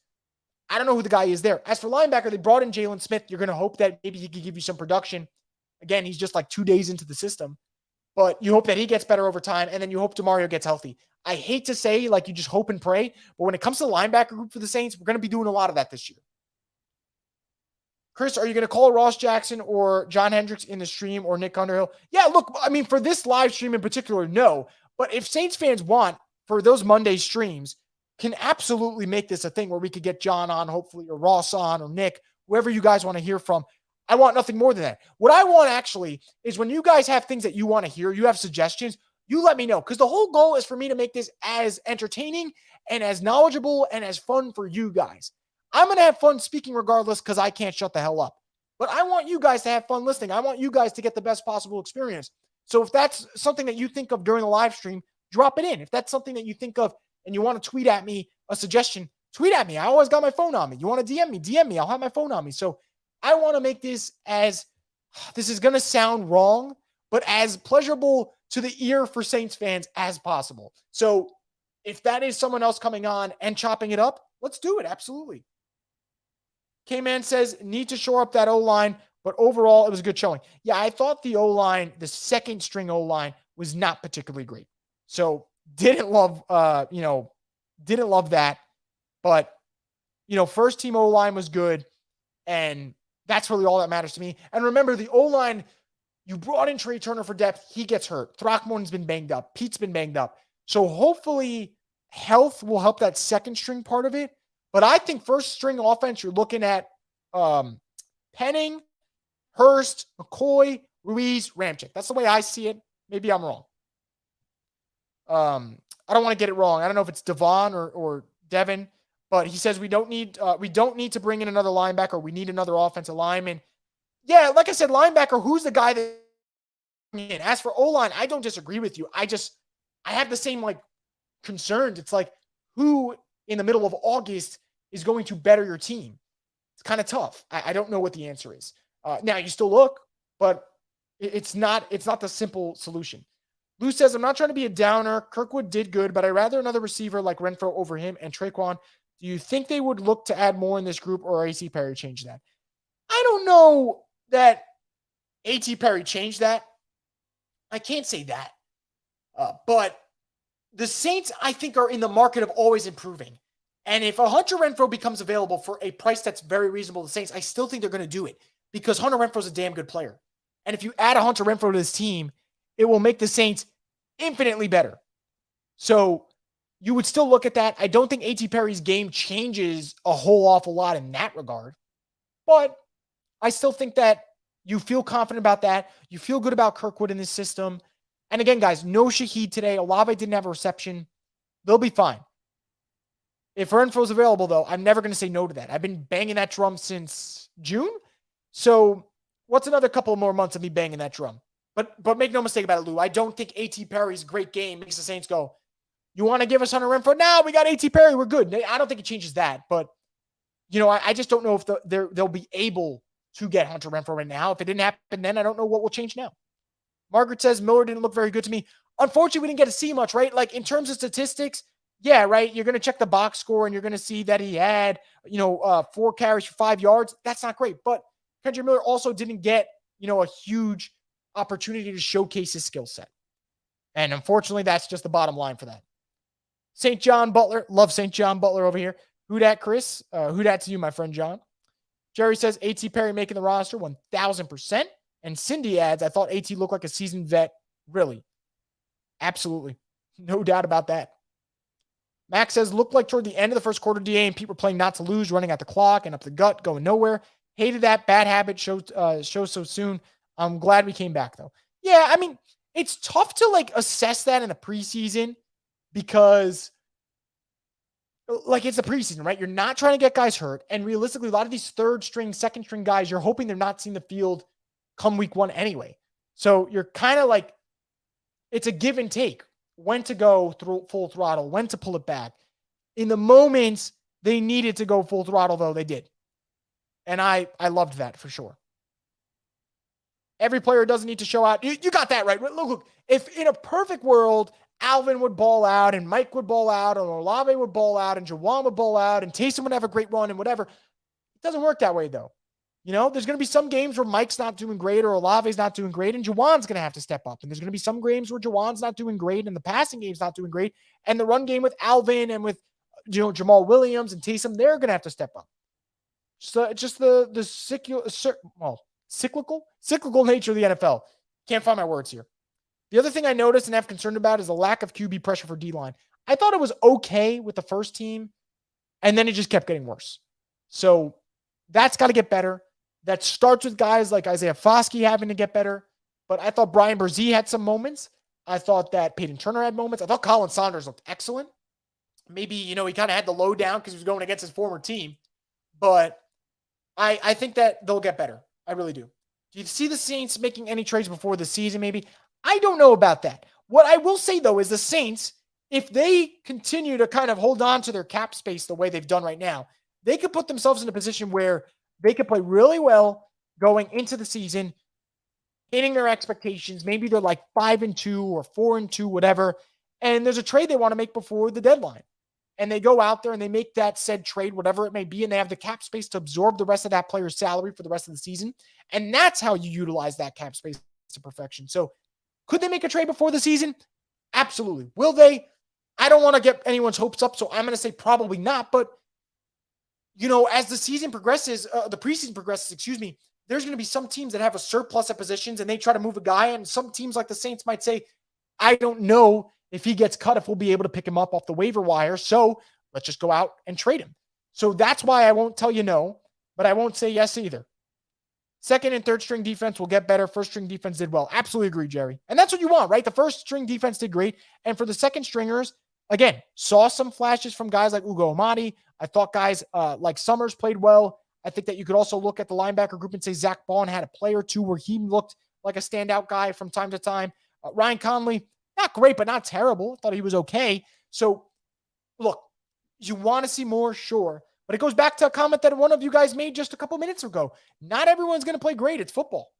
I don't know who the guy is there. As for linebacker, they brought in Jalen Smith. You're going to hope that maybe he could give you some production. Again, he's just like 2 days into the system. but you hope that he gets better over time, and then you hope DeMario gets healthy. I hate to say, like, you just hope and pray, but when it comes to the linebacker group for the Saints, we're going to be doing a lot of that this year. Chris, are you going to call Ross Jackson or John Hendricks in the stream or Nick Underhill? Yeah, look, I mean, for this live stream in particular, no. But if Saints fans want, for those Monday streams, can absolutely make this a thing where we could get John on, hopefully, or Ross on, or Nick, whoever you guys want to hear from. I want nothing more than that. What I want actually is when you guys have things that you want to hear, you have suggestions, you let me know. Because the whole goal is for me to make this as entertaining and as knowledgeable and as fun for you guys. I'm going to have fun speaking regardless because I can't shut the hell up. But I want you guys to have fun listening. I want you guys to get the best possible experience. So if that's something that you think of during the live stream, drop it in. If that's something that you think of and you want to tweet at me a suggestion, tweet at me. I always got my phone on me. You want to DM me? DM me. I'll have my phone on me. So I want to make this as, this is going to sound wrong, but as pleasurable to the ear for Saints fans as possible. So if that is someone else coming on and chopping it up, let's do it. Absolutely. K-Man says, need to shore up that O-line, but overall it was a good showing. Yeah, I thought the O-line, the second string O-line was not particularly great. So didn't love that. But, first team O-line was good. And that's really all that matters to me. And remember, the O-line, you brought in Trey Turner for depth. He gets hurt. Throckmorton's been banged up. Pete's been banged up. So hopefully health will help that second string part of it. But I think first string offense, you're looking at Penning, Hurst, McCoy, Ruiz, Ramczyk. That's the way I see it. Maybe I'm wrong. I don't want to get it wrong. I don't know if it's Devon or Devin, but he says we don't need to bring in another linebacker. We need another offensive lineman. Yeah, like I said, linebacker, who's the guy that in? As for O-line, I don't disagree with you. I have the same concerns. It's like, who in the middle of August is going to better your team? It's kind of tough. I don't know what the answer is. Now you still look, but it's not the simple solution. Lou says, I'm not trying to be a downer. Kirkwood did good, but I'd rather another receiver like Renfro over him and Traquan. Do you think they would look to add more in this group, or A.T. Perry change that? I don't know that A.T. Perry changed that. I can't say that. But the Saints, I think, are in the market of always improving. And if a Hunter Renfro becomes available for a price that's very reasonable to the Saints, I still think they're going to do it because Hunter Renfro's a damn good player. And if you add a Hunter Renfro to this team, it will make the Saints infinitely better. So you would still look at that. I don't think A.T. Perry's game changes a whole awful lot in that regard. But I still think that you feel confident about that. You feel good about Kirkwood in this system. And again, guys, no Shaheed today. Olave didn't have a reception. They'll be fine. If Renfro's available, though, I'm never going to say no to that. I've been banging that drum since June. So what's another couple more months of me banging that drum? But make no mistake about it, Lou. I don't think A.T. Perry's great game makes the Saints go, you want to give us Hunter Renfro? No, we got A.T. Perry. We're good. I don't think it changes that. But, I just don't know if they'll be able to get Hunter Renfro right now. If it didn't happen then, I don't know what will change now. Margaret says Miller didn't look very good to me. Unfortunately, we didn't get to see much, right? Like in terms of statistics, yeah, right. You're going to check the box score and you're going to see that he had, 4 carries for 5 yards. That's not great. But Kendrick Miller also didn't get, a huge opportunity to showcase his skill set. And unfortunately, that's just the bottom line for that. St. John Butler. Love St. John Butler over here. Who dat, Chris? Who dat to you, my friend John? Jerry says A.T. Perry making the roster 1,000%. And Cindy adds, I thought A.T. looked like a seasoned vet. Really? Absolutely. No doubt about that. Max says, looked like toward the end of the first quarter, DA and Pete were playing not to lose, running at the clock and up the gut, going nowhere. Hated that. Bad habit shows so soon. I'm glad we came back, though. Yeah, I mean, it's tough to, assess that in the preseason because, it's the preseason, right? You're not trying to get guys hurt. And realistically, a lot of these third string, second string guys, you're hoping they're not seeing the field come week 1 anyway. So you're kind of it's a give and take. When to go through full throttle, when to pull it back. In the moments they needed to go full throttle, though, they did. And I loved that for sure. Every player doesn't need to show out. You got that right. Look, if in a perfect world, Alvin would ball out and Mike would ball out and Olave would ball out and Jawan would ball out and Taysom would have a great run and whatever. It doesn't work that way, though. There's going to be some games where Mike's not doing great or Olave's not doing great, and Juwan's going to have to step up. And there's going to be some games where Juwan's not doing great and the passing game's not doing great. And the run game with Alvin and with Jamal Williams and Taysom, they're going to have to step up. So just the cyclical nature of the NFL. Can't find my words here. The other thing I noticed and have concerned about is the lack of QB pressure for D-line. I thought it was okay with the first team, and then it just kept getting worse. So that's got to get better. That starts with guys like Isaiah Foskey having to get better. But I thought Brian Brzee had some moments. I thought that Peyton Turner had moments. I thought Colin Saunders looked excellent. Maybe, he kind of had the low down because he was going against his former team. But I think that they'll get better. I really do. Do you see the Saints making any trades before the season maybe? I don't know about that. What I will say, though, is the Saints, if they continue to kind of hold on to their cap space the way they've done right now, they could put themselves in a position where they could play really well going into the season, hitting their expectations. Maybe they're like 5-2 or 4-2, whatever. And there's a trade they want to make before the deadline. And they go out there and they make that said trade, whatever it may be, and they have the cap space to absorb the rest of that player's salary for the rest of the season. And that's how you utilize that cap space to perfection. So could they make a trade before the season? Absolutely. Will they? I don't want to get anyone's hopes up, so I'm going to say probably not. But as the season progresses, the preseason progresses, there's going to be some teams that have a surplus of positions and they try to move a guy. And some teams like the Saints might say, I don't know if he gets cut, if we'll be able to pick him up off the waiver wire. So let's just go out and trade him. So that's why I won't tell you no, but I won't say yes either. Second and third string defense will get better. First string defense did well. Absolutely agree, Jerry. And that's what you want, right? The first string defense did great. And for the second stringers, again, saw some flashes from guys like Ugo Amadi. I thought guys like Summers played well. I think that you could also look at the linebacker group and say Zach Bond had a play or two where he looked like a standout guy from time to time. Ryan Conley, not great, but not terrible. I thought he was okay. So, look, you want to see more? Sure. But it goes back to a comment that one of you guys made just a couple minutes ago. Not everyone's going to play great. It's football.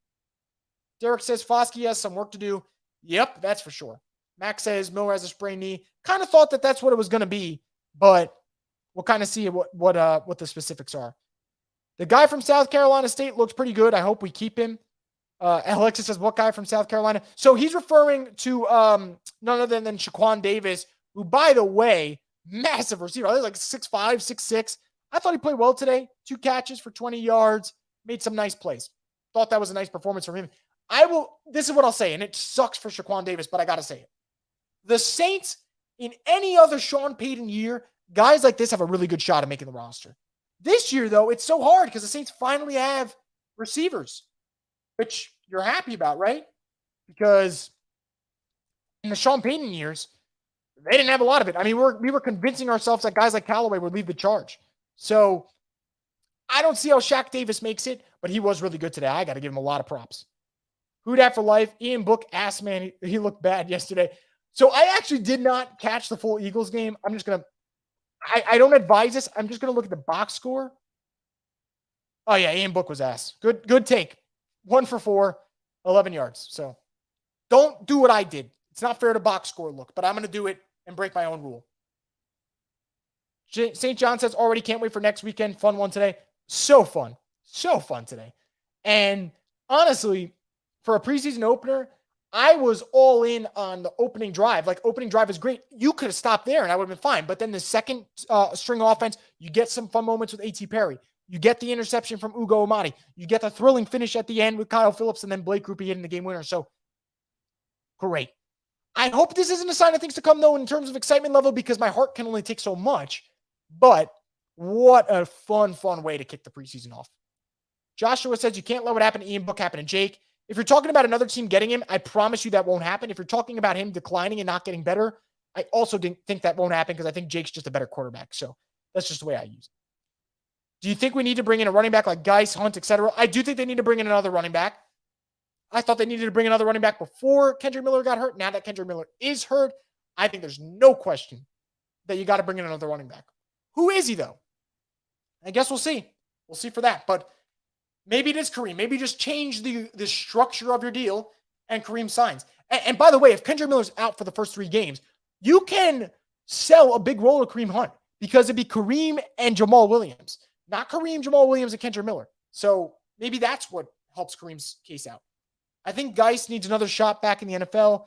Derek says Foskey has some work to do. Yep, that's for sure. Max says Miller has a sprained knee. Kind of thought that that's what it was going to be, but we'll kind of see what the specifics are. The guy from South Carolina State looks pretty good. I hope we keep him. Alexis says, what guy from South Carolina? So he's referring to none other than Shaquan Davis, who, by the way, massive receiver. I think like 6'5", 6'6". I thought he played well today. 2 catches for 20 yards. Made some nice plays. Thought that was a nice performance from him. This is what I'll say, and it sucks for Shaquan Davis, but I got to say it. The Saints, in any other Sean Payton year, guys like this have a really good shot at making the roster. This year, though, it's so hard because the Saints finally have receivers, which you're happy about, right? Because in the Sean Payton years, they didn't have a lot of it. I mean, we were convincing ourselves that guys like Callaway would lead the charge. So I don't see how Shaq Davis makes it, but he was really good today. I got to give him a lot of props. Who dat for life? Ian Book ass man. He looked bad yesterday. So I actually did not catch the full Eagles game. I'm just going to, I don't advise this. I'm just going to look at the box score. Oh yeah, Ian Book was ass. Good take. 1 for 4, 11 yards. So don't do what I did. It's not fair to box score look, but I'm going to do it and break my own rule. St. John says, already can't wait for next weekend. Fun one today. So fun. So fun today. And honestly, for a preseason opener, I was all in on the opening drive. Like, opening drive is great. You could have stopped there and I would have been fine. But then the second string offense, you get some fun moments with A.T. Perry. You get the interception from Ugo Amadi. You get the thrilling finish at the end with Kyle Phillips and then Blake Grupe hitting the game winner. So, great. I hope this isn't a sign of things to come, though, in terms of excitement level, because my heart can only take so much. But what a fun way to kick the preseason off. Joshua says you can't let what happened to Ian Book happen to Jake. If you're talking about another team getting him, I promise you that won't happen. If you're talking about him declining and not getting better, I also think that won't happen because I think Jake's just a better quarterback. So that's just the way I use it. Do you think we need to bring in a running back like Geis, Hunt, etc.? I do think they need to bring in another running back. I thought they needed to bring another running back before Kendrick Miller got hurt. Now that Kendrick Miller is hurt, I think there's no question that you got to bring in another running back. Who is he, though? I guess we'll see. We'll see for that. But maybe it is Kareem. Maybe just change the structure of your deal and Kareem signs. And by the way, if Kendrick Miller's out for the first 3 games, you can sell a big role of Kareem Hunt because it'd be Kareem and Jamal Williams. Not Kareem, Jamal Williams, and Kendrick Miller. So maybe that's what helps Kareem's case out. I think Geist needs another shot back in the NFL.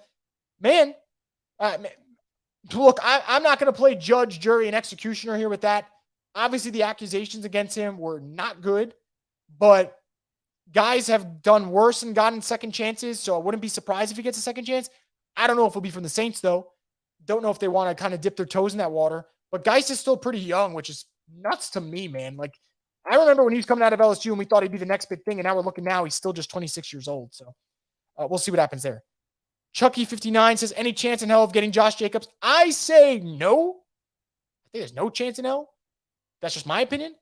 Man, look, I'm not going to play judge, jury, and executioner here with that. Obviously, the accusations against him were not good, but guys have done worse and gotten second chances, so I wouldn't be surprised if he gets a second chance. I don't know if it'll be from the Saints, though. Don't know if they want to kind of dip their toes in that water. But Geist is still pretty young, which is nuts to me, man. Like, I remember when he was coming out of LSU and we thought he'd be the next big thing, and now we're looking now, he's still just 26 years old. So we'll see what happens there. Chucky59 says, any chance in hell of getting Josh Jacobs? I say no. I think there's no chance in hell. That's just my opinion.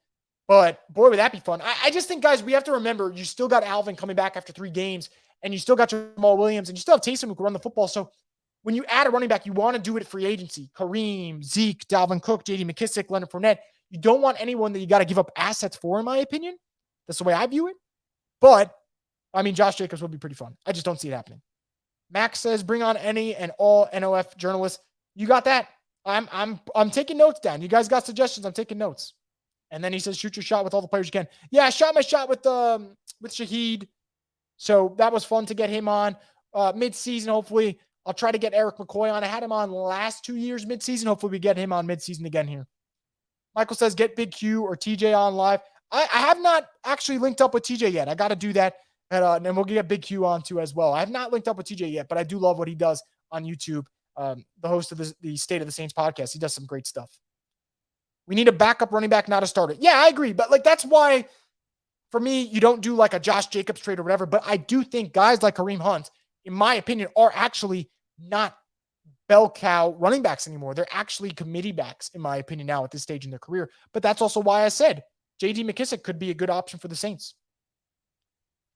But boy, would that be fun. I just think, guys, we have to remember you still got Alvin coming back after 3 games, and you still got Jamal Williams, and you still have Taysom who can run the football. So when you add a running back, you want to do it at free agency. Kareem, Zeke, Dalvin Cook, J.D. McKissick, Leonard Fournette. You don't want anyone that you got to give up assets for, in my opinion. That's the way I view it. But, I mean, Josh Jacobs would be pretty fun. I just don't see it happening. Max says, bring on any and all NOF journalists. You got that? I'm taking notes down. You guys got suggestions? I'm taking notes. And then he says, shoot your shot with all the players you can. Yeah, I shot my shot with Shaheed. So that was fun to get him on mid-season. Hopefully, I'll try to get Eric McCoy on. I had him on the last 2 years mid-season. Hopefully, we get him on mid-season again here. Michael says, get Big Q or TJ on live. I have not actually linked up with TJ yet. I got to do that. And then we'll get Big Q on too as well. I have not linked up with TJ yet, but I do love what he does on YouTube. The host of the State of the Saints podcast. He does some great stuff. We need a backup running back, not a starter. Yeah, I agree. But like, that's why for me, you don't do like a Josh Jacobs trade or whatever. But I do think guys like Kareem Hunt, in my opinion, are actually not bell cow running backs anymore. They're actually committee backs, in my opinion, now at this stage in their career. But that's also why I said J.D. McKissick could be a good option for the Saints.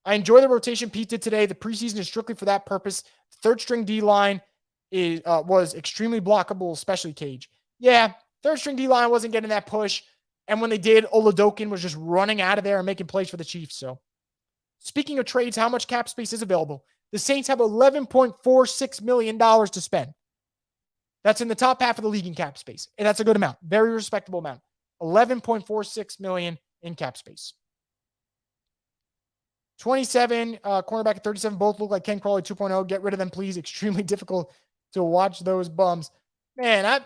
I enjoy the rotation Pete did today. The preseason is strictly for that purpose. The third string D-line was extremely blockable, especially Cage. Yeah, third string D-line wasn't getting that push. And when they did, Oladokin was just running out of there and making plays for the Chiefs. So speaking of trades, how much cap space is available? The Saints have $11.46 million to spend. That's in the top half of the league in cap space. And that's a good amount. Very respectable amount. $11.46 million in cap space. 27, cornerback at 37, both look like Ken Crawley 2.0. Get rid of them, please. Extremely difficult to watch those bums. Man,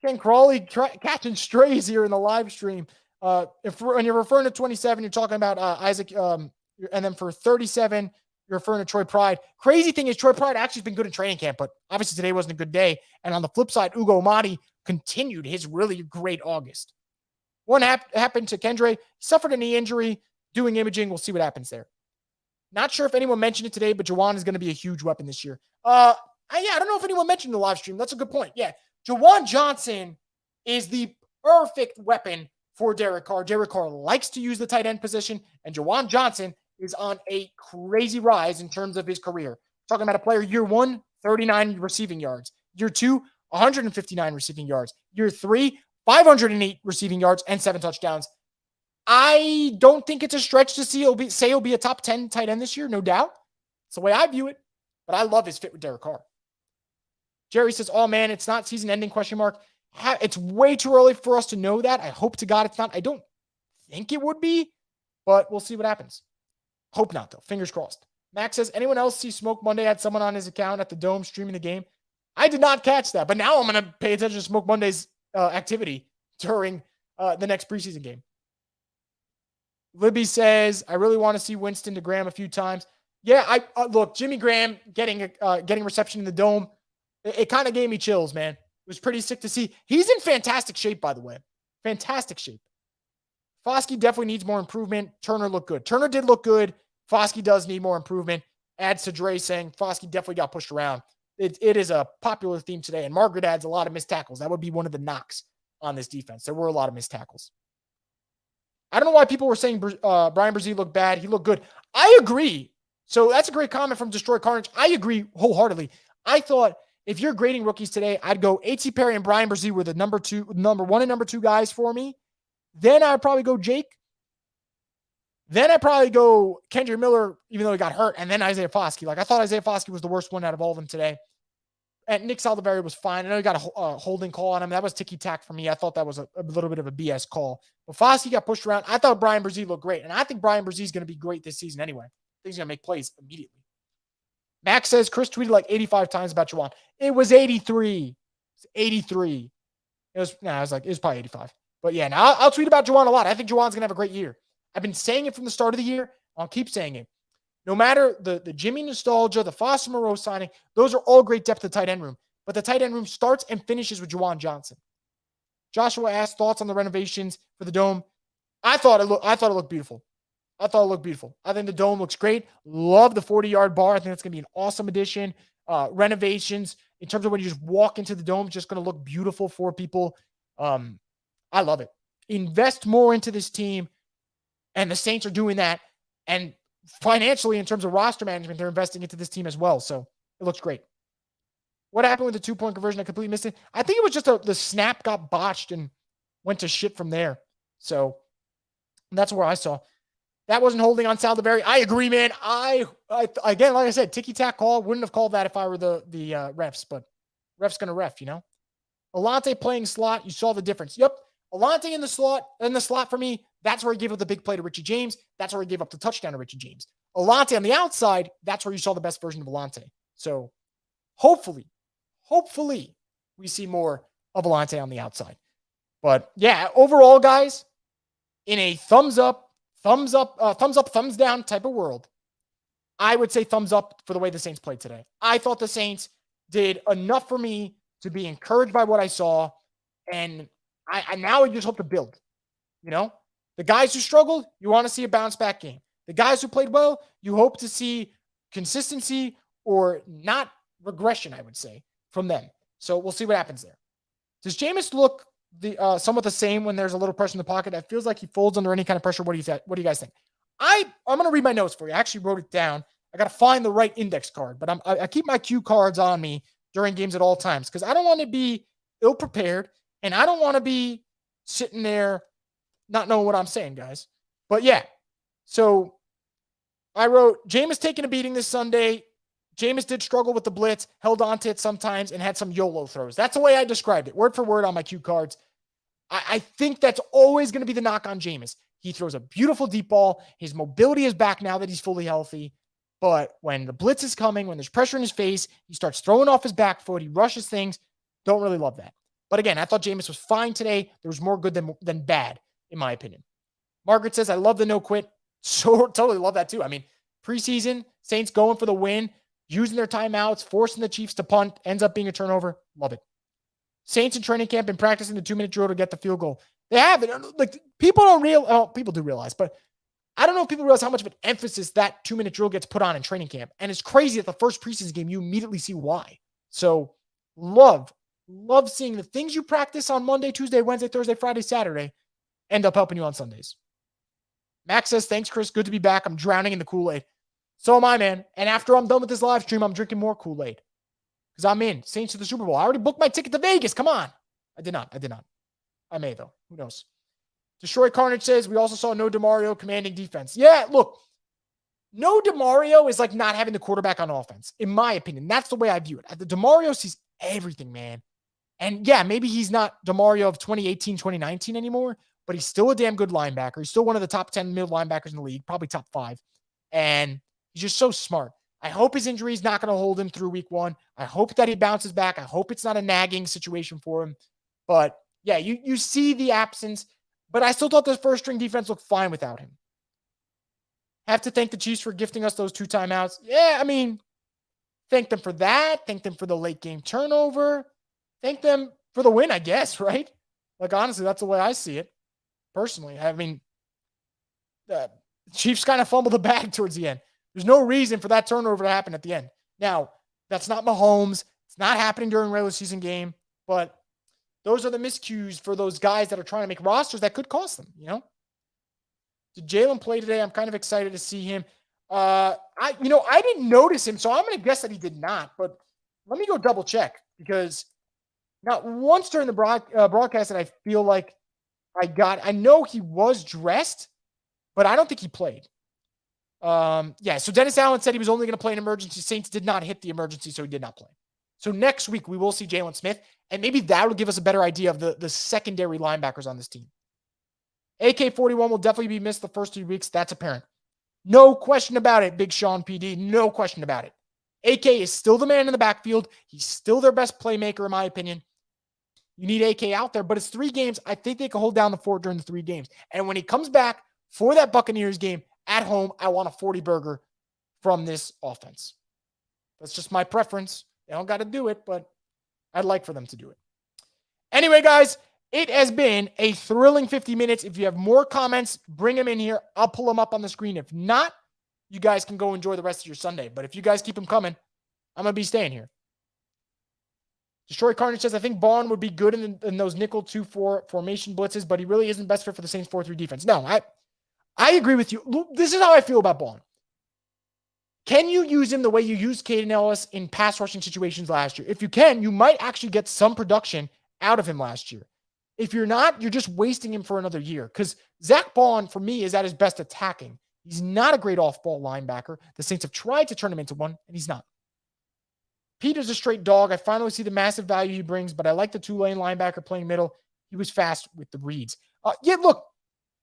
Ken Crawley catching strays here in the live stream. When you're referring to 27, you're talking about Isaac, and then for 37, you're referring to Troy Pride. Crazy thing is Troy Pride actually has been good in training camp, but obviously today wasn't a good day. And on the flip side, Ugo Amadi continued his really great August. One happened to Kendre. He suffered a knee injury. Doing imaging, we'll see what happens there. Not sure if anyone mentioned it today, but Juwan is going to be a huge weapon this year. I don't know if anyone mentioned the live stream. That's a good point. Yeah, Juwan Johnson is the perfect weapon for Derek Carr. Derek Carr likes to use the tight end position, and Juwan Johnson is on a crazy rise in terms of his career. Talking about a player, year 1, 39 receiving yards. Year 2, 159 receiving yards. Year 3, 508 receiving yards and 7 touchdowns. I don't think it's a stretch to see he'll be a top 10 tight end this year, no doubt. It's the way I view it, but I love his fit with Derek Carr. Jerry says, oh man, it's not season ending, question mark. It's way too early for us to know that. I hope to God it's not. I don't think it would be, but we'll see what happens. Hope not though. Fingers crossed. Max says, anyone else see Smoke Monday had someone on his account at the Dome streaming the game? I did not catch that, but now I'm going to pay attention to Smoke Monday's activity during the next preseason game. Libby says, I really want to see Winston to Graham a few times. Yeah, look, Jimmy Graham getting reception in the Dome, it kind of gave me chills, man. It was pretty sick to see. He's in fantastic shape, by the way. Fantastic shape. Foskey definitely needs more improvement. Turner looked good. Turner did look good. Foskey does need more improvement. Adds to Dre saying Foskey definitely got pushed around. It is a popular theme today, and Margaret adds a lot of missed tackles. That would be one of the knocks on this defense. There were a lot of missed tackles. I don't know why people were saying Brian Brzee looked bad. He looked good. I agree. So that's a great comment from Destroy Carnage. I agree wholeheartedly. I thought if you're grading rookies today, I'd go A.T. Perry and Brian Brzee were the number 1 and number 2 guys for me. Then I'd probably go Jake. Then I'd probably go Kendrick Miller, even though he got hurt. And then Isaiah Foskey. Like, I thought Isaiah Foskey was the worst one out of all of them today. And Nick Saldiveri was fine. I know he got a holding call on him. That was ticky-tack for me. I thought that was a little bit of a BS call. But Foskey got pushed around. I thought Brian Brzee looked great. And I think Brian Brzee is going to be great this season anyway. I think he's going to make plays immediately. Max says, Chris tweeted like 85 times about Juwan. It was 83. It's 83. It was probably 85. But yeah, now I'll tweet about Juwan a lot. I think Juwan's going to have a great year. I've been saying it from the start of the year. I'll keep saying it. No matter the Jimmy nostalgia, the Foster Moreau signing, those are all great depth of tight end room. But the tight end room starts and finishes with Juwan Johnson. Joshua asked thoughts on the renovations for the Dome. I thought it looked beautiful. I think the Dome looks great. Love the 40-yard bar. I think that's going to be an awesome addition. Renovations in terms of when you just walk into the Dome, it's just going to look beautiful for people. I love it. Invest more into this team, and the Saints are doing that. And financially, in terms of roster management, they're investing into this team as well. So it looks great. What happened with the 2-point conversion? I completely missed it. I think it was just the snap got botched and went to shit from there. So that's where I saw. That wasn't holding on Saldiveri. I agree, man. I again, like I said, ticky-tack call. Wouldn't have called that if I were the refs, but ref's going to ref, you know? Alante playing slot, you saw the difference. Yep. Alante in the slot for me, that's where he gave up the big play to Richie James. That's where he gave up the touchdown to Richie James. Alante on the outside, that's where you saw the best version of Alante. So hopefully we see more of Alante on the outside. But yeah, overall, guys, in a thumbs up, thumbs down type of world, I would say thumbs up for the way the Saints played today. I thought the Saints did enough for me to be encouraged by what I saw. And I now just hope to build. You know, the guys who struggled, you want to see a bounce back game. The guys who played well, you hope to see consistency or not regression, I would say, from them. So we'll see what happens there. Does Jameis look somewhat the same when there's a little pressure in the pocket? It feels like he folds under any kind of pressure. What do you guys think? I'm going to read my notes for you. I actually wrote it down. I got to find the right index card, but I keep my cue cards on me during games at all times because I don't want to be ill-prepared and I don't want to be sitting there not knowing what I'm saying, guys. But yeah, so I wrote, Jameis taking a beating this Sunday. Jameis did struggle with the blitz, held on to it sometimes, and had some YOLO throws. That's the way I described it, word for word on my cue cards. I think that's always going to be the knock on Jameis. He throws a beautiful deep ball. His mobility is back now that he's fully healthy. But when the blitz is coming, when there's pressure in his face, he starts throwing off his back foot. He rushes things. Don't really love that. But again, I thought Jameis was fine today. There was more good than bad, in my opinion. Margaret says, I love the no quit. So totally love that too. I mean, preseason, Saints going for the win, using their timeouts, forcing the Chiefs to punt, ends up being a turnover. Love it. Saints in training camp and practicing the 2-minute drill to get the field goal. They have it. Like, people do realize, but I don't know if people realize how much of an emphasis that 2-minute drill gets put on in training camp. And it's crazy that the first preseason game, you immediately see why. So love seeing the things you practice on Monday, Tuesday, Wednesday, Thursday, Friday, Saturday end up helping you on Sundays. Max says, thanks, Chris. Good to be back. I'm drowning in the Kool-Aid. So am I, man. And after I'm done with this live stream, I'm drinking more Kool-Aid because I'm in. Saints to the Super Bowl. I already booked my ticket to Vegas. Come on. I did not. I may, though. Who knows? Destroy Carnage says, we also saw no DeMario commanding defense. Yeah, look, no DeMario is like not having the quarterback on offense, in my opinion. That's the way I view it. The DeMario sees everything, man. And yeah, maybe he's not DeMario of 2018, 2019 anymore, but he's still a damn good linebacker. He's still one of the top 10 middle linebackers in the league, probably top 5. And he's just so smart. I hope his injury is not going to hold him through week 1. I hope that he bounces back. I hope it's not a nagging situation for him. But yeah, you see the absence, but I still thought the first string defense looked fine without him. Have to thank the Chiefs for gifting us those 2 timeouts. Yeah, I mean, thank them for that. Thank them for the late game turnover. Thank them for the win, I guess, right? Like, honestly, that's the way I see it. Personally, I mean, the Chiefs kind of fumbled the bag towards the end. There's no reason for that turnover to happen at the end. Now, that's not Mahomes. It's not happening during a regular season game, but those are the miscues for those guys that are trying to make rosters that could cost them, you know? Did Jalen play today? I'm kind of excited to see him. I didn't notice him, so I'm going to guess that he did not, but let me go double check because not once during the broadcast that I feel like I know he was dressed, but I don't think he played. So Dennis Allen said he was only going to play in emergency. Saints did not hit the emergency, so he did not play. So next week, we will see Jalen Smith, and maybe that will give us a better idea of the secondary linebackers on this team. AK-41 will definitely be missed the first 2 weeks. That's apparent. No question about it, Big Sean PD. No question about it. AK is still the man in the backfield. He's still their best playmaker, in my opinion. You need AK out there, but it's 3 games. I think they can hold down the fort during the 3 games. And when he comes back for that Buccaneers game at home, I want a 40 burger from this offense. That's just my preference. They don't got to do it, but I'd like for them to do it. Anyway, guys, it has been a thrilling 50 minutes. If you have more comments, bring them in here. I'll pull them up on the screen. If not, you guys can go enjoy the rest of your Sunday. But if you guys keep them coming, I'm going to be staying here. Destroy Carnage says, I think Bond would be good in those nickel 2-4 formation blitzes, but he really isn't best fit for the Saints 4-3 defense. No, I agree with you. This is how I feel about Bond. Can you use him the way you used Caden Ellis in pass rushing situations last year? If you can, you might actually get some production out of him last year. If you're not, you're just wasting him for another year. Because Zach Bond, for me, is at his best attacking. He's not a great off-ball linebacker. The Saints have tried to turn him into one, and he's not. Peter's a straight dog. I finally see the massive value he brings, but I like the Tulane linebacker playing middle. He was fast with the reads. Yeah, look,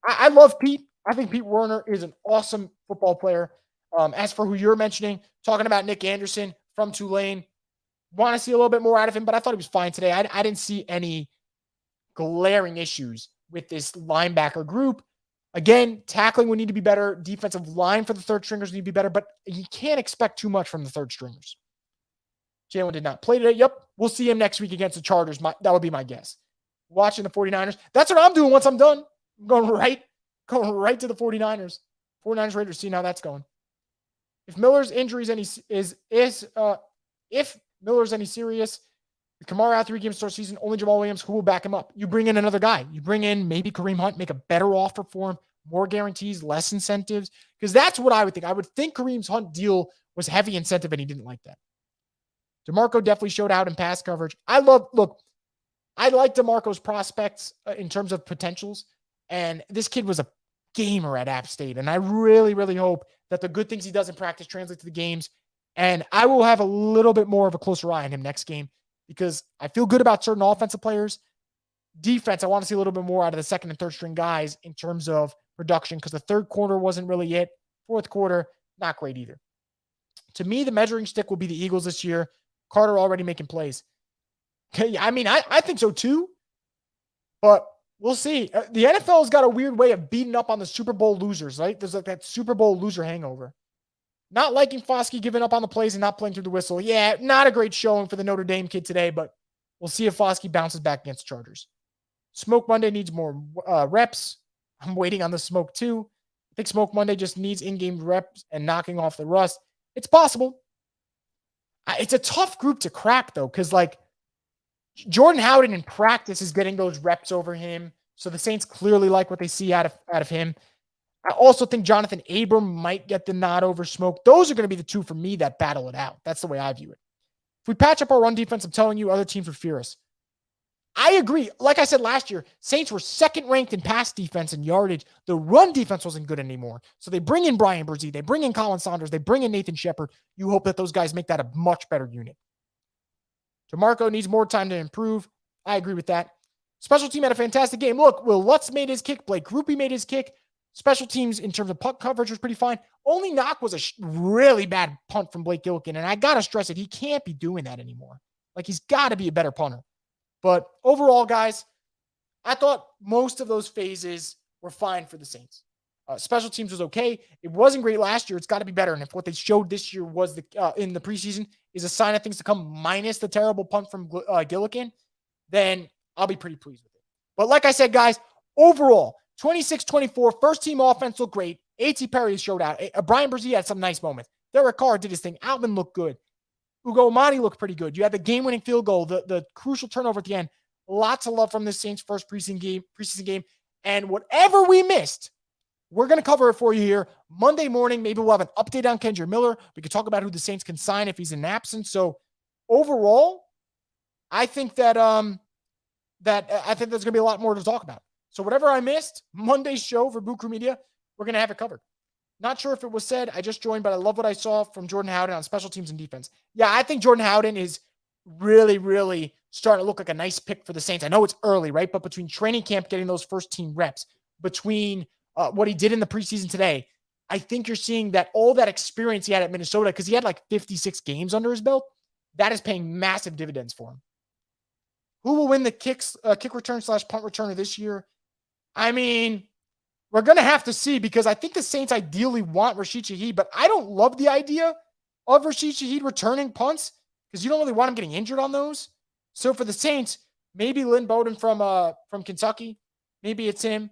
I love Pete. I think Pete Werner is an awesome football player. As for who you're mentioning, talking about Nick Anderson from Tulane, want to see a little bit more out of him, but I thought he was fine today. I didn't see any glaring issues with this linebacker group. Again, tackling would need to be better. Defensive line for the third stringers need to be better, but you can't expect too much from the third stringers. Jalen did not play today. Yep, we'll see him next week against the Chargers. That would be my guess. Watching the 49ers. That's what I'm doing once I'm done. I'm going right to the 49ers. 49ers Raiders, seeing how that's going. If Miller's injuries if Miller's any serious, with Kamara out 3 games start season, only Jamal Williams, who will back him up? You bring in another guy. You bring in maybe Kareem Hunt, make a better offer for him, more guarantees, less incentives. Because that's what I would think. I would think Kareem's Hunt deal was heavy incentive, and he didn't like that. DeMarco definitely showed out in pass coverage. I like DeMarco's prospects in terms of potentials. And this kid was a gamer at App State. And I really, really hope that the good things he does in practice translate to the games. And I will have a little bit more of a closer eye on him next game because I feel good about certain offensive players. Defense, I want to see a little bit more out of the second and third string guys in terms of production because the third quarter wasn't really it. Fourth quarter, not great either. To me, the measuring stick will be the Eagles this year. Carter already making plays. Okay, I mean, I think so too, but we'll see. The NFL has got a weird way of beating up on the Super Bowl losers, right? There's like that Super Bowl loser hangover. Not liking Foskey giving up on the plays and not playing through the whistle. Yeah, not a great showing for the Notre Dame kid today, but we'll see if Foskey bounces back against the Chargers. Smoke Monday needs more reps. I'm waiting on the smoke too. I think Smoke Monday just needs in-game reps and knocking off the rust. It's possible. It's a tough group to crack, though, because, like, Jordan Howden in practice is getting those reps over him. So the Saints clearly like what they see out of him. I also think Jonathan Abram might get the nod over Smoke. Those are going to be the two for me that battle it out. That's the way I view it. If we patch up our run defense, I'm telling you, other teams would fear us. I agree. Like I said last year, Saints were second ranked in pass defense and yardage. The run defense wasn't good anymore. So they bring in Brian Brzee, they bring in Colin Saunders, they bring in Nathan Shepard. You hope that those guys make that a much better unit. DeMarco needs more time to improve. I agree with that. Special team had a fantastic game. Look, Will Lutz made his kick. Blake Grupe made his kick. Special teams in terms of punt coverage was pretty fine. Only knock was a really bad punt from Blake Gillikin. And I got to stress it. He can't be doing that anymore. Like, he's got to be a better punter. But overall, guys, I thought most of those phases were fine for the Saints. Special teams was okay. It wasn't great last year. It's got to be better. And if what they showed this year was in the preseason is a sign of things to come minus the terrible punt from Gillikin, then I'll be pretty pleased with it. But like I said, guys, overall, 26-24, first team offense looked great. A.T. Perry showed out. Brian Brzee had some nice moments. Derek Carr did his thing. Alvin looked good. Ugo Amadi looked pretty good. You had the game-winning field goal, the crucial turnover at the end. Lots of love from this Saints' first preseason game. And whatever we missed, we're going to cover it for you here Monday morning. Maybe we'll have an update on Kendra Miller. We could talk about who the Saints can sign if he's in absence. So overall, I think that I think there's going to be a lot more to talk about. So whatever I missed, Monday's show for Boo Crew Media, we're going to have it covered. Not sure if it was said. I just joined, but I love what I saw from Jordan Howden on special teams and defense. Yeah, I think Jordan Howden is really starting to look like a nice pick for the Saints. I know it's early, right? But between training camp, getting those first team reps, between what he did in the preseason today, I think you're seeing that all that experience he had at Minnesota, because he had like 56 games under his belt, that is paying massive dividends for him. Who will win the kick return / punt returner this year? I mean, we're going to have to see, because I think the Saints ideally want Rashid Shaheed, but I don't love the idea of Rashid Shaheed returning punts because you don't really want him getting injured on those. So for the Saints, maybe Lynn Bowden from Kentucky. Maybe it's him.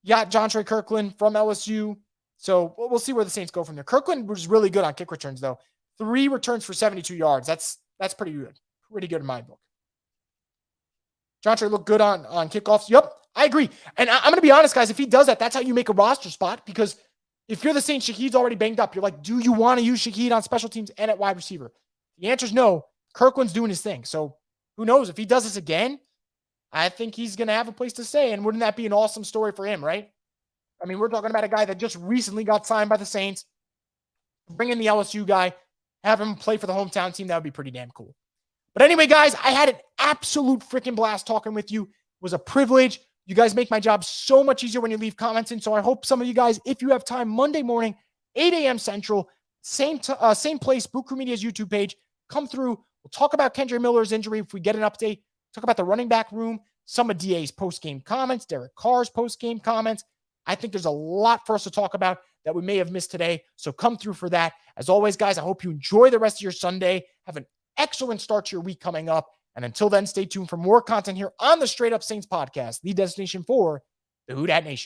Yeah, John Trey Kirkland from LSU. So we'll see where the Saints go from there. Kirkland was really good on kick returns, though. 3 returns for 72 yards. That's pretty good. Pretty good in my book. John Trey looked good on kickoffs. Yep, I agree. And I'm going to be honest, guys. If he does that, that's how you make a roster spot. Because if you're the Saints, Shaheed's already banged up. You're like, do you want to use Shaheed on special teams and at wide receiver? The answer is no. Kirkland's doing his thing. So who knows? If he does this again, I think he's going to have a place to stay. And wouldn't that be an awesome story for him, right? I mean, we're talking about a guy that just recently got signed by the Saints. Bring in the LSU guy, have him play for the hometown team. That would be pretty damn cool. But anyway, guys, I had an absolute freaking blast talking with you. It was a privilege. You guys make my job so much easier when you leave comments in. So I hope some of you guys, if you have time, Monday morning, 8 a.m. Central, same place, Boot Crew Media's YouTube page, come through. We'll talk about Kendre Miller's injury if we get an update. Talk about the running back room, some of DA's post-game comments, Derek Carr's post-game comments. I think there's a lot for us to talk about that we may have missed today. So come through for that. As always, guys, I hope you enjoy the rest of your Sunday. Have an excellent start to your week coming up. And until then, stay tuned for more content here on the Straight Up Saints podcast, the destination for the Who Dat Nation.